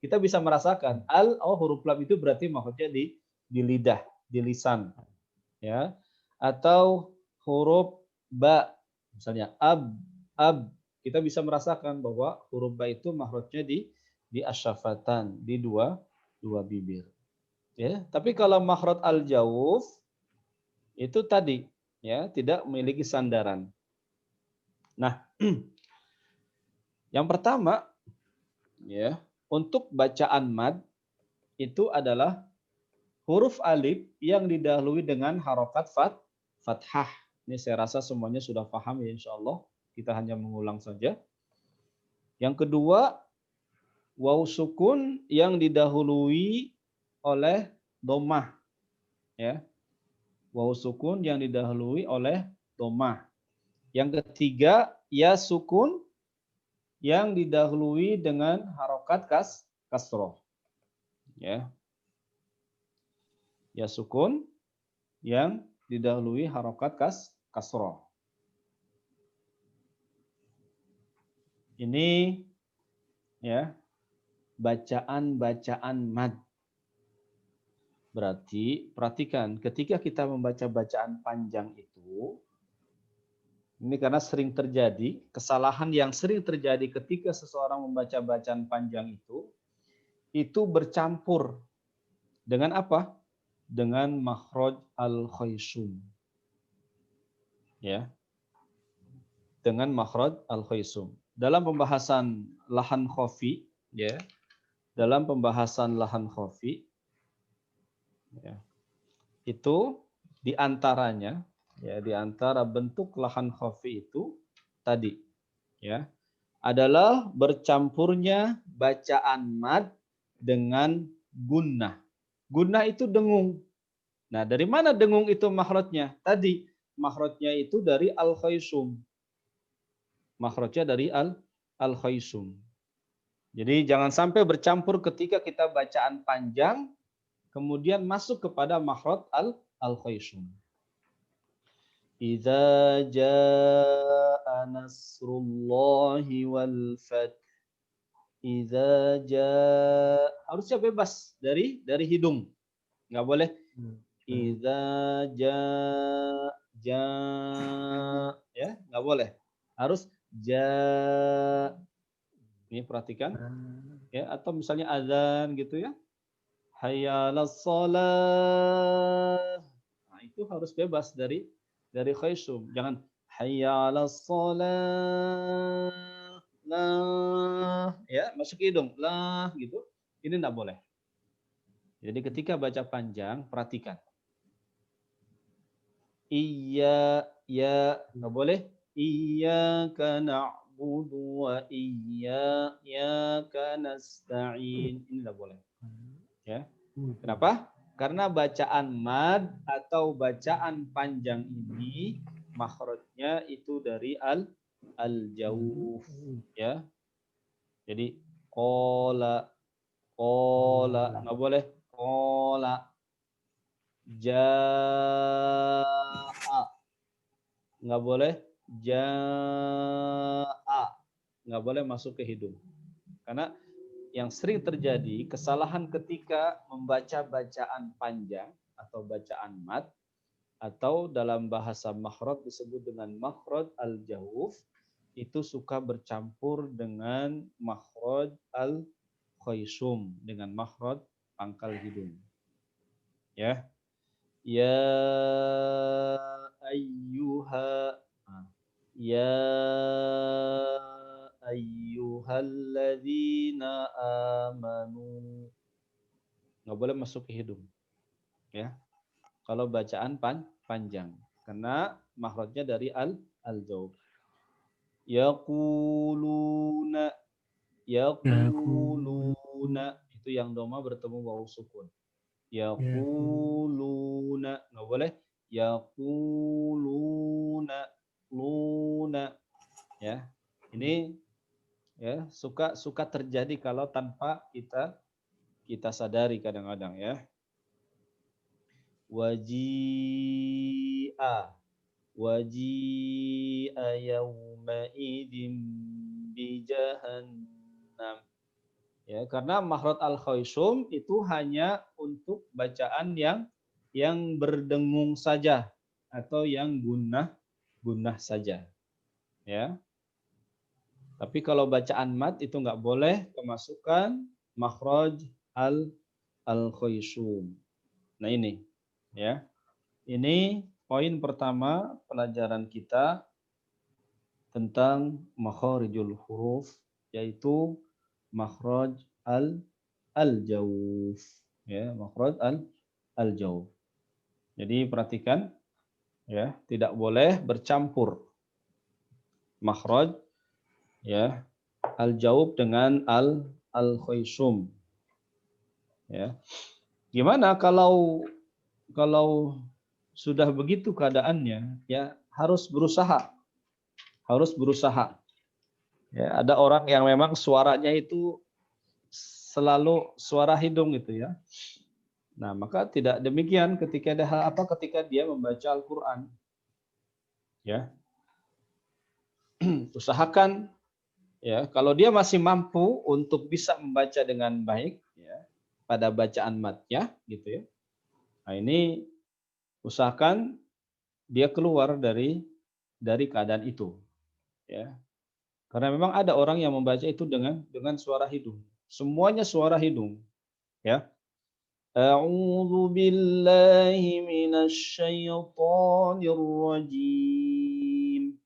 Kita bisa merasakan huruf lam itu berarti makhrajnya di lidah, di lisan. Ya. Atau huruf ba, misalnya ab. Kita bisa merasakan bahwa huruf ba itu makhrajnya di asyafatan, di dua bibir. Ya, tapi kalau makhraj al-jauf itu tadi ya tidak memiliki sandaran. Nah, yang pertama ya, untuk bacaan mad itu adalah huruf alif yang didahului dengan harokat fathah. Ini saya rasa semuanya sudah paham ya insyaallah. Kita hanya mengulang saja. Yang kedua, waw sukun yang didahului oleh domah. Ya. Waw sukun yang didahului oleh domah. Yang ketiga, ya sukun yang didahului dengan harokat kasroh. Ya. Ya sukun yang didahului harokat kasroh. Ini ya bacaan mad. Berarti perhatikan ketika kita membaca bacaan panjang itu, ini karena sering terjadi kesalahan yang sering terjadi ketika seseorang membaca bacaan panjang itu bercampur dengan apa? Dengan makhraj al-khaysum. Ya. Dengan makhraj al-khaysum. Dalam pembahasan lahan khafi, ya. Dalam pembahasan lahan khafi, ya. Itu diantaranya, ya, diantara bentuk lahan khafi itu tadi, ya, adalah bercampurnya bacaan mad dengan gunnah. Gunnah itu dengung. Nah, dari mana dengung itu makhrajnya? Tadi makhrajnya itu dari al-khaysum. Makhrajnya dari al-khaysum. Jadi jangan sampai bercampur ketika kita bacaan panjang kemudian masuk kepada makhraj al-khaysum. Idza jaa nasrullahi wal fath. Idza jaa, harusnya bebas dari hidung. Enggak boleh idza jaa ya, enggak boleh. Harus jaa. Ini perhatikan ya, atau misalnya azan gitu ya. Hayya 'alas shalah. Nah, itu harus bebas dari khaysum. Jangan hayya 'alas shalah. Lah, ya, masuk hidung. Lah gitu. Ini enggak boleh. Jadi ketika baca panjang, perhatikan. Iya, ya, enggak boleh. Iyyaka na'budu wa iyyaka nasta'in. Ini enggak boleh. Ya. Kenapa? Karena bacaan mad atau bacaan panjang ini makhrajnya itu dari al-jawf, ya. Jadi qala enggak boleh qala. Jaa enggak boleh jaa. Enggak boleh masuk ke hidung. Karena yang sering terjadi kesalahan ketika membaca bacaan panjang atau bacaan mad atau dalam bahasa makhraj disebut dengan makhraj al-jawf, itu suka bercampur dengan makhraj al-khaysum, dengan makhraj pangkal hidung. Ya. Ya ayyuha. Ya ayyuhalladzina amanu. Nggak boleh masuk ke hidung. Ya. Kalau bacaan panjang. Karena makhrajnya dari al-jawf. Yaquluna. Itu yang doma bertemu wawu sukun. Yaquluna. Nggak boleh. Yaquluna. Luna. Ya. Ini ya suka terjadi kalau tanpa kita sadari kadang-kadang ya. Waji'a yauma idzin bi jahannam. Ya, karena makhraj al-khaysum itu hanya untuk bacaan yang berdengung saja atau yang gunnah saja. Ya. Tapi kalau bacaan mad itu enggak boleh kemasukan makhraj al-khaysum. Nah ini ya. Ini poin pertama pelajaran kita tentang makharijul huruf, yaitu makhraj al-jawf ya, makhraj al-jawf. Jadi perhatikan ya, tidak boleh bercampur makhraj ya al-jawf dengan al-khaysum. Ya. Gimana kalau sudah begitu keadaannya, ya harus berusaha. Ya, ada orang yang memang suaranya itu selalu suara hidung gitu ya. Nah, maka tidak demikian ketika ketika dia membaca Al-Qur'an. Ya. Usahakan ya, kalau dia masih mampu untuk bisa membaca dengan baik ya pada bacaan madnya gitu ya. Nah, ini usahakan dia keluar dari keadaan itu. Ya. Karena memang ada orang yang membaca itu dengan suara hidung. Semuanya suara hidung. Ya. A'udzu billahi minasy syaithanir rajim.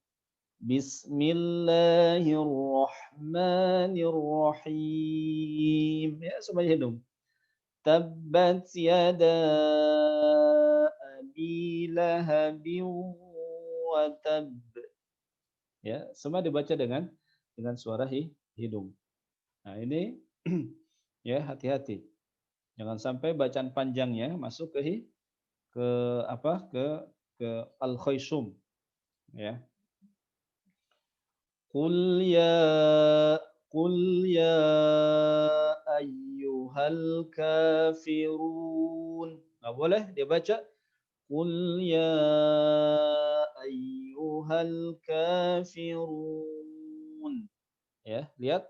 Bismillahirrahmanirrahim. Ya, semuanya hidung. Tabbat yada abi lahabin wa tab. Ya, semua dibaca dengan suara hidung. Nah, ini ya hati-hati. Jangan sampai bacaan panjangnya masuk ke al-khaysum. Ya. Qul ya ayyuhal kafirun. Nggak boleh dia baca qul ya ayyuhal kafirun. Ya, lihat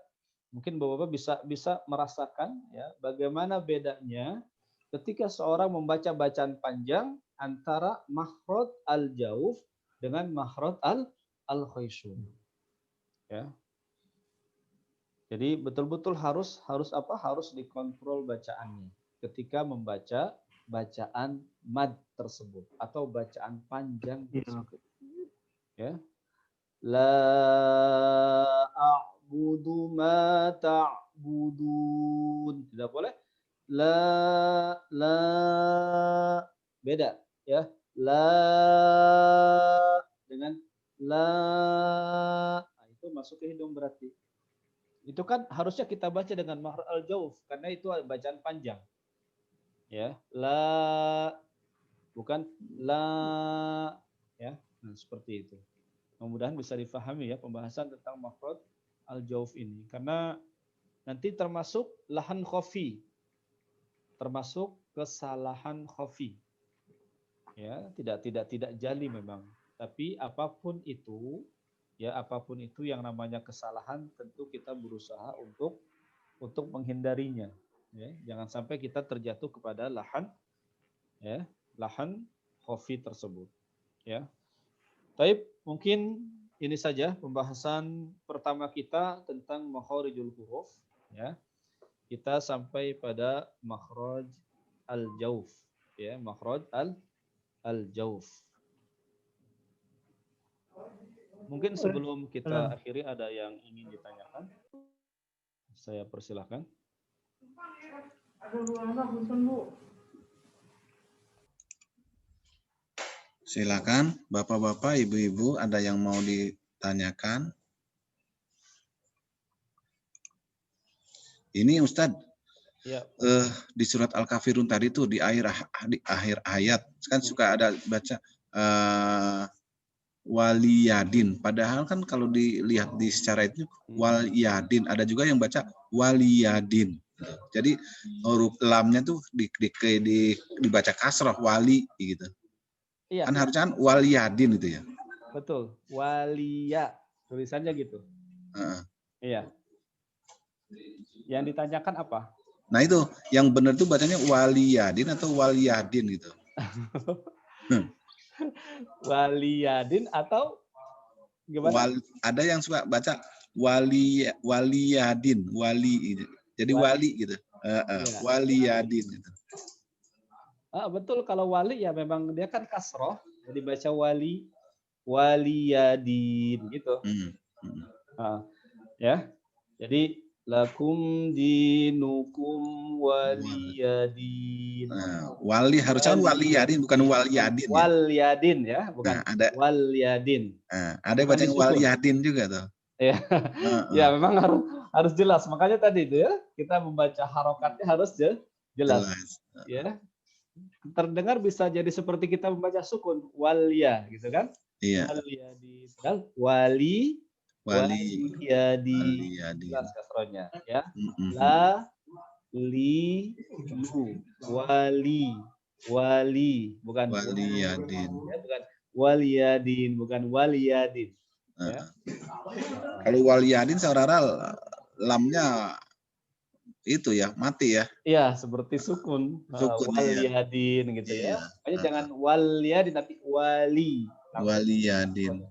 mungkin Bapak-bapak bisa merasakan ya bagaimana bedanya ketika seorang membaca bacaan panjang antara makhraj al-jauf dengan makhraj al-khaysum. Ya. Jadi betul-betul harus dikontrol bacaannya ketika membaca bacaan mad tersebut atau bacaan panjang tersebut. Ya. La a'budu ma ta'budun. Tidak boleh. La beda ya. La dengan la. Nah, itu masuk ke hidung berarti. Itu kan harusnya kita baca dengan makhraj al-jauf karena itu bacaan panjang. Ya, la bukan la ya. Nah, seperti itu. Mudah-mudahan bisa difahami ya pembahasan tentang makhraj al-jauf ini karena nanti termasuk lahan khafi. Termasuk kesalahan khafi. Ya, tidak jali memang. Tapi apapun itu yang namanya kesalahan tentu kita berusaha untuk menghindarinya. Ya, jangan sampai kita terjatuh kepada lahan khafi tersebut. Ya. Baik, mungkin ini saja pembahasan pertama kita tentang makharijul huruf. Ya. Kita sampai pada makhraj al-jauf. Ya, makhraj al-jauf. Mungkin sebelum kita akhiri ada yang ingin ditanyakan? Saya persilahkan. Silakan, Bapak-bapak, Ibu-ibu, ada yang mau ditanyakan? Ini Ustadz, Ya. di surat Al-Kafirun tadi tuh di akhir ayat kan suka ada baca waliyadin. Padahal kan kalau dilihat di secara itu waliyadin, ada juga yang baca waliyadin. Jadi huruf lamnya tuh dibaca kasrah wali gitu. Iya. Kan harusnya kan waliyadin itu ya. Betul, waliya tulisannya gitu. Iya. Yang ditanyakan apa? Nah itu yang benar tuh bacanya waliyadin atau waliyadin gitu. Waliyadin atau gimana? Ada yang suka baca waliyadin, wali. Jadi wali gitu. Waliyadin gitu. Betul, kalau wali ya memang dia kan kasroh, jadi baca waliyadin gitu. Ya. Jadi lakum dinukum waliyadin. Wali harusnya waliyadin bukan waliyadin. Waliyadin ya, bukan ada waliyadin. Ada baca waliyadin juga tuh. Ya. Ya memang harus jelas. Makanya tadi itu ya, kita membaca harokatnya harus jelas. Ya. Terdengar bisa jadi seperti kita membaca sukun waliya gitu kan? Iya. Waliyadin. Jelas kasrohnya ya. La li lu wali bukan waliyadin. Ya, bukan waliyadin, bukan waliyadin. Ya. Kalau waliyadin saudara lamnya itu ya mati ya. Iya, seperti sukun. Waliyadin gitu ya. Makanya jangan waliyadin tapi wali. Waliyadin.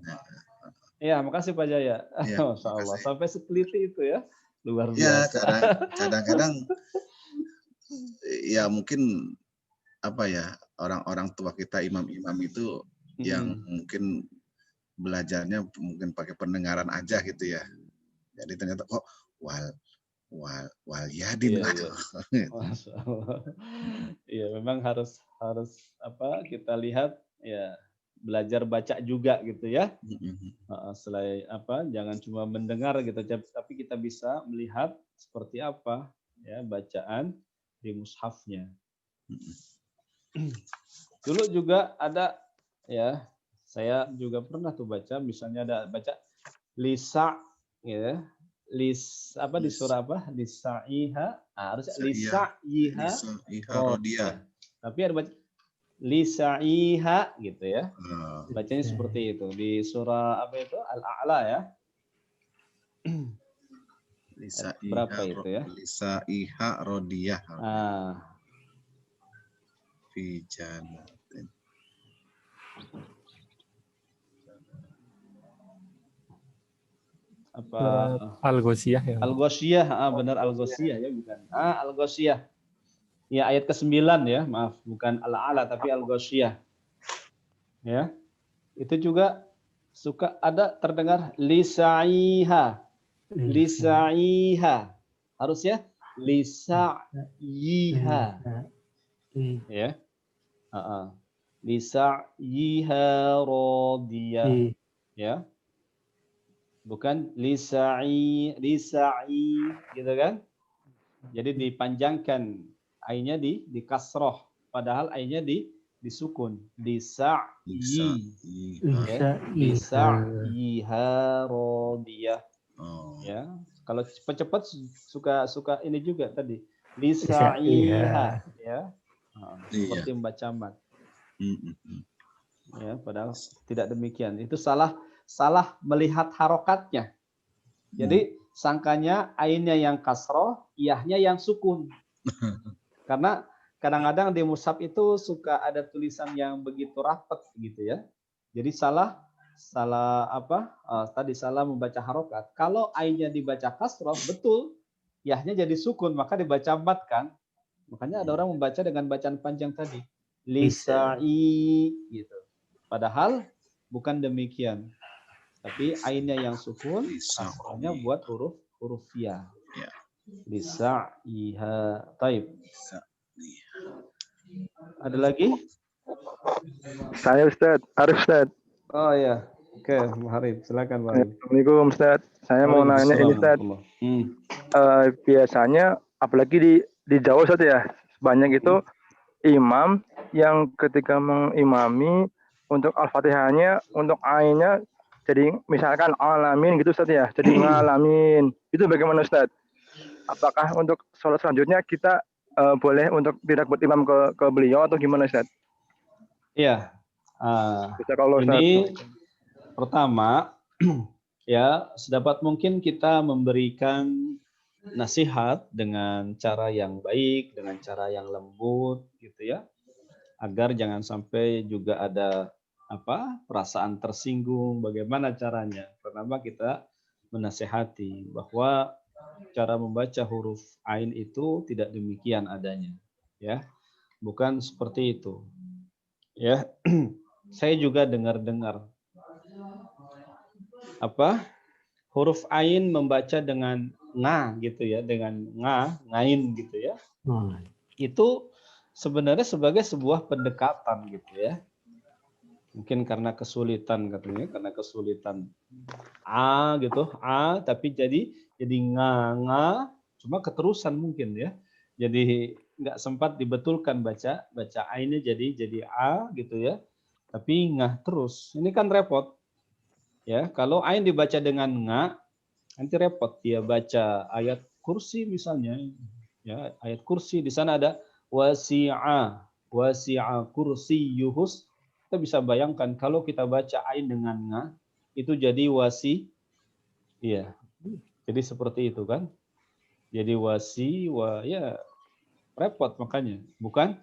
Iya, makasih Pak Jaya. Ya, Masya Allah. Sampai seteliti itu ya. Luar biasa. Ya, kadang-kadang ya mungkin apa ya, orang-orang tua kita imam-imam itu yang mungkin belajarnya mungkin pakai pendengaran aja gitu ya. Jadi ternyata kok waliyadin. Masya Allah. Iya, memang harus kita lihat ya, belajar baca juga gitu ya. Selain jangan cuma mendengar gitu, tapi kita bisa melihat seperti apa ya bacaan di mushafnya. Dulu juga ada ya, saya juga pernah tuh baca, misalnya ada baca lisa ya. apa di surah apa? Lisa'iha, harusnya Lisa'iha. lisa'iha Lisa'iha rodiyah. rodiyah. Tapi ada baca lisa'iha gitu ya. Ah, Bacanya seperti itu di surah apa itu? Al-A'la ya. Berapa itu ya? Lisa'iha rodiyah. Fi jannatin. Apa Al-Ghasyiyah ya. Al-Ghasyiyah, benar Al-Ghasyiyah ya, bukan. Al-Ghasyiyah. Ya, ayat ke-9 ya, maaf, bukan Al-A'la tapi Al-Ghasyiyah. Ya. Itu juga suka ada terdengar lisa'iha. Lisa'iha. Harusnya lisa'iha. Ya. Lisa'iha radiyah. Ya. Bukan lisa'i gitu kan? Jadi dipanjangkan ainnya di kasroh, padahal ainnya disukun. Lisa'iha radiyah. Ya. Kalau cepat-cepat suka ini juga tadi. Lisa'iha ya. Seperti membaca mat. Ya, padahal tidak demikian. Itu salah melihat harokatnya. Jadi sangkanya ainnya yang kasroh, iyahnya yang sukun. Karena kadang-kadang di mushaf itu suka ada tulisan yang begitu rapat gitu ya. Jadi salah membaca harokat. Kalau ainnya dibaca kasroh, betul, iyahnya jadi sukun, maka dibaca mat kan. Makanya ada orang membaca dengan bacaan panjang tadi. Lisa'i gitu. Padahal bukan demikian. Tapi ainnya yang sukun, kasrohnya buat huruf ya. Lisa'iha. Taib. Ada lagi? Saya Ustaz, Arif Ustaz. Oh ya. Oke, Pak Harif, silakan Pak Harif. Assalamualaikum Ustaz. Saya mau nanya ini Ustaz. Biasanya apalagi di Jawa Ustaz ya, banyak itu imam yang ketika mengimami untuk Al-Fatihahnya, untuk ainnya jadi misalkan alamin gitu Ustaz ya, jadi ngalamin. Itu bagaimana Ustaz? Apakah untuk sholat selanjutnya kita boleh untuk tidak berimam ke beliau atau gimana Ustaz? Iya. Ini pertama ya, sedapat mungkin kita memberikan nasihat dengan cara yang baik, dengan cara yang lembut gitu ya. Agar jangan sampai juga ada perasaan tersinggung. Bagaimana caranya? Pertama kita menasihati bahwa cara membaca huruf ain itu tidak demikian adanya, ya, bukan seperti itu, ya. Saya juga dengar huruf ain membaca dengan nga gitu ya, dengan ngain gitu ya. Itu sebenarnya sebagai sebuah pendekatan gitu ya. Mungkin karena kesulitan katanya, karena kesulitan gitu, tapi jadi nga, cuma keterusan mungkin ya. Jadi nggak sempat dibetulkan baca ainnya jadi a gitu ya. Tapi nga terus. Ini kan repot. Ya, kalau ain dibaca dengan nga, nanti repot dia baca ayat kursi misalnya. Ya, ayat kursi di sana ada wasi'a kursiyuhus. Kita bisa bayangkan kalau kita baca ain dengan nga, itu jadi wasi. Iya. Jadi seperti itu kan. Jadi ya repot makanya. Bukan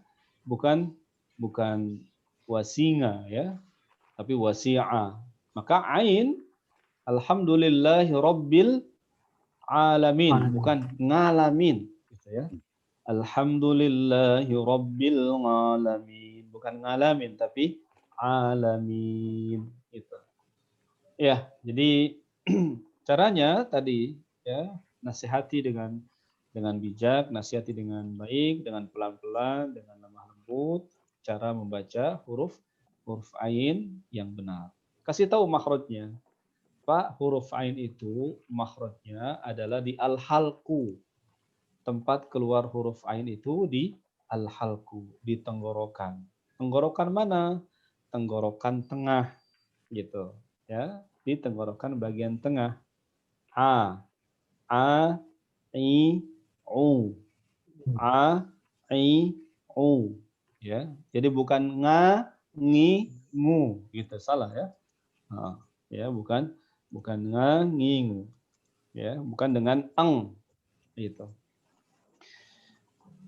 wasinga ya, tapi wasi'a. Maka ain alhamdulillahi rabbil alamin, bukan ngalamin gitu ya. Alhamdulillahi rabbil alamin, bukan ngalamin tapi alamin itu. Ya, jadi caranya tadi ya, nasihati dengan bijak, nasihati dengan baik, dengan pelan-pelan, dengan lemah lembut, cara membaca huruf ain yang benar. Kasih tahu makhrajnya. Pak, huruf ain itu makhrajnya adalah di al-halqu. Tempat keluar huruf ain itu di al-halqu, di tenggorokan. Tenggorokan mana? Tenggorokan tengah gitu, ya, di tenggorokan bagian tengah. A, I, U. A, I, U. Ya, jadi bukan nga, ngi, ngu, gitu, salah ya. Nah, ya, bukan nga, ngi, ngu. Ya, bukan dengan eng, gitu.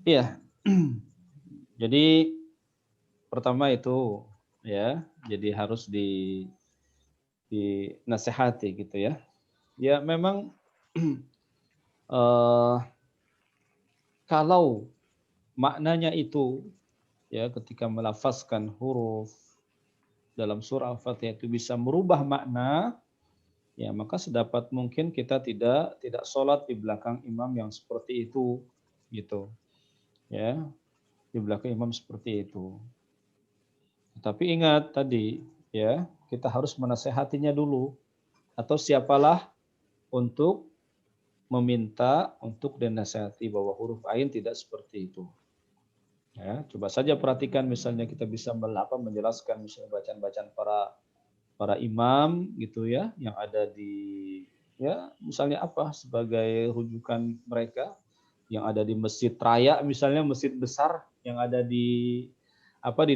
Iya. Jadi pertama itu ya, jadi harus dinasehati gitu ya. Ya memang kalau maknanya itu ya ketika melafazkan huruf dalam surah Al-Fatihah itu bisa merubah makna, ya maka sedapat mungkin kita tidak sholat di belakang imam yang seperti itu, gitu. Ya, di belakang imam seperti itu. Tapi ingat tadi, ya kita harus menasehatinya dulu, atau siapalah untuk meminta untuk dinasehati bahwa huruf ain tidak seperti itu. Ya, coba saja perhatikan misalnya kita bisa menjelaskan misalnya bacaan-bacaan para imam gitu ya, yang ada di ya misalnya apa sebagai rujukan mereka yang ada di masjid raya misalnya, masjid besar yang ada di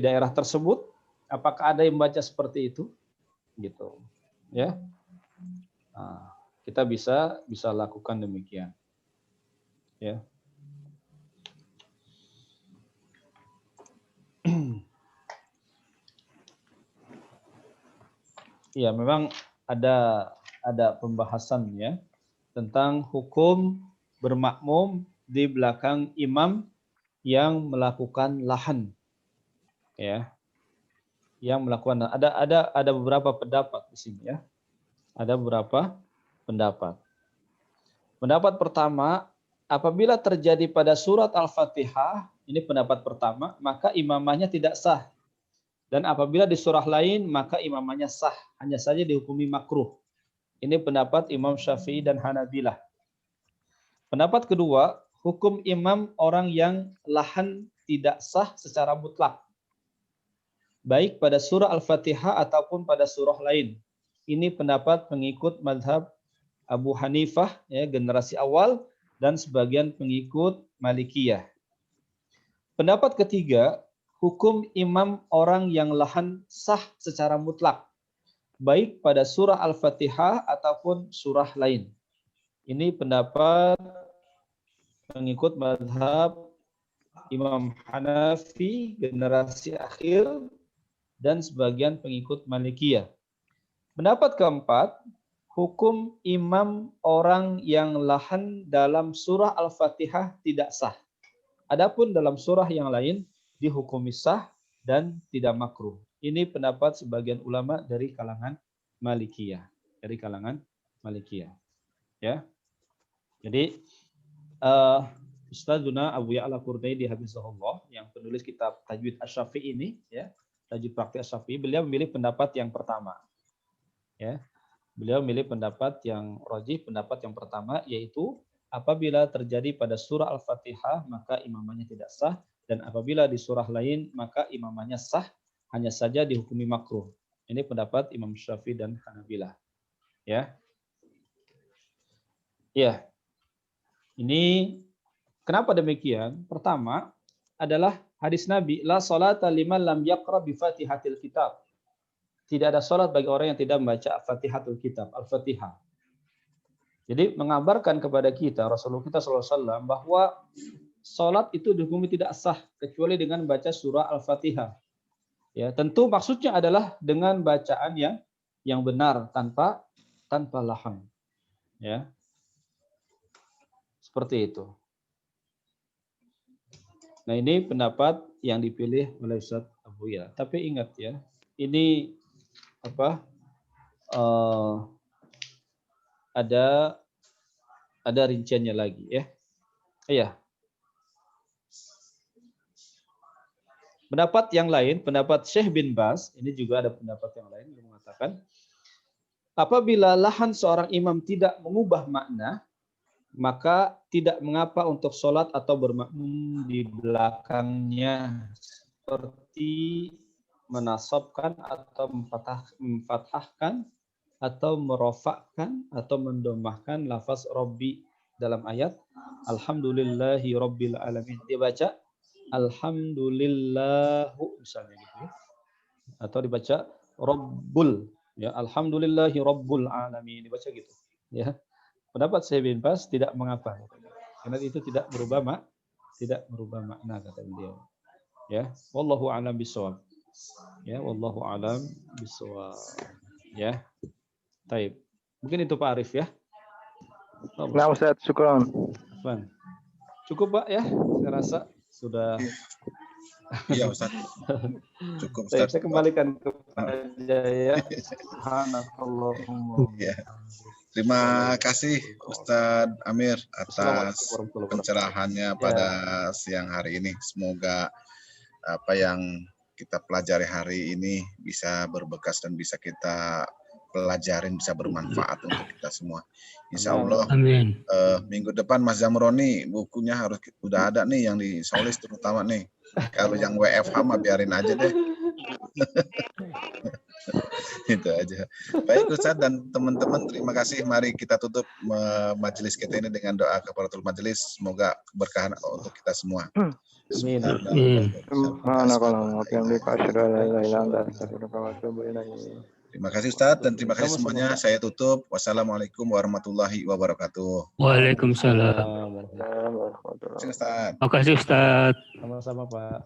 daerah tersebut, apakah ada yang baca seperti itu gitu ya. Nah, kita bisa lakukan demikian ya. Ya, memang ada pembahasan ya tentang hukum bermakmum di belakang imam yang melakukan lahan. Ya. Yang melakukan ada beberapa pendapat di sini ya. Ada beberapa pendapat. Pendapat pertama, apabila terjadi pada surat Al-Fatihah, ini pendapat pertama, maka imamannya tidak sah. Dan apabila di surah lain, maka imamannya sah, hanya saja dihukumi makruh. Ini pendapat Imam Syafi'i dan Hanabilah. Pendapat kedua, hukum imam orang yang lahan tidak sah secara mutlak, baik pada surah Al-Fatihah ataupun pada surah lain. Ini pendapat pengikut mazhab Abu Hanifah, ya, generasi awal, dan sebagian pengikut Malikiyah. Pendapat ketiga, hukum imam orang yang lahan sah secara mutlak, baik pada surah Al-Fatihah ataupun surah lain. Ini pendapat pengikut mazhab Imam Hanafi, generasi akhir, dan sebagian pengikut Malikiyah. Pendapat keempat, hukum imam orang yang lahan dalam surah Al-Fatihah tidak sah. Adapun dalam surah yang lain dihukumi sah dan tidak makruh. Ini pendapat sebagian ulama dari kalangan Malikiyah. Ya. Jadi Ustadzuna Abu Ya'la Qurdaidi hafizahullah yang penulis kitab Tajwid Asy-Syafi'i ini ya, Tajwid Praktik Asy-Syafi'i, beliau memilih pendapat yang pertama. Ya. Beliau memilih pendapat yang rajih, pendapat yang pertama, yaitu apabila terjadi pada surah Al-Fatihah maka imamannya tidak sah, dan apabila di surah lain maka imamannya sah, hanya saja dihukumi makruh. Ini pendapat Imam Syafi'i dan Hanabilah. Ya. Ya. Ini kenapa demikian? Pertama adalah hadis Nabi, la salata liman lam yaqra bi Fatihatil Kitab. Tidak ada salat bagi orang yang tidak membaca Fatihatul Kitab, Al-Fatihah. Jadi mengabarkan kepada kita Rasulullah kita SAW bahwa salat itu dihukumi tidak sah kecuali dengan baca surah Al-Fatihah. Ya, tentu maksudnya adalah dengan bacaan yang benar tanpa lahan. Ya. Seperti itu. Nah, ini pendapat yang dipilih oleh Ustaz Abu Ya. Tapi ingat ya, ini ada rinciannya lagi ya. Iya. Pendapat yang lain, pendapat Syekh bin Baz, ini juga ada pendapat yang lain yang mengatakan apabila lahan seorang imam tidak mengubah makna, maka tidak mengapa untuk sholat atau bermakmum di belakangnya, seperti menasabkan atau memfathahkan atau merofakkan atau mendomahkan lafaz Rabbi dalam ayat alhamdulillahi rabbil alamin. Dia baca alhamdulillahu misalnya gitu ya. Atau dibaca rabbul ya alhamdulillahi rabbul alamin dibaca gitu ya. Pendapat Syekh bin Baz tidak mengapa karena itu tidak merubah makna kata beliau. Ya, wallahu a'lam bishawab. Ya, wallahu a'lam bishawab. Ya. Taib. Mungkin itu Pak Arif ya. Nah, Ustaz, syukron. Cukup Pak ya. Saya rasa sudah. Iya Ustaz. Cukup Taib, Ustaz. saya kembalikan kepada ya. Subhanallahumma. Ya. Terima kasih Ustadz Amir atas pencerahannya pada siang hari ini. Semoga apa yang kita pelajari hari ini bisa berbekas dan bisa kita pelajarin, bisa bermanfaat untuk kita semua. Insya Allah. Amin. Minggu depan Mas Zamroni bukunya harus udah ada nih yang di Solis terutama nih. Kalau yang WFH mah biarin aja deh. Itu aja. Baik Ustaz dan teman-teman, terima kasih. Mari kita tutup majelis kita ini dengan doa kafaratul majelis. Semoga keberkahan untuk kita semua. Amin. Terima kasih Ustaz dan terima kasih semuanya. Saya tutup. Wassalamualaikum warahmatullahi wabarakatuh. Waalaikumsalam. Terima kasih Ustaz. Makasih Ustaz. Sama-sama Pak.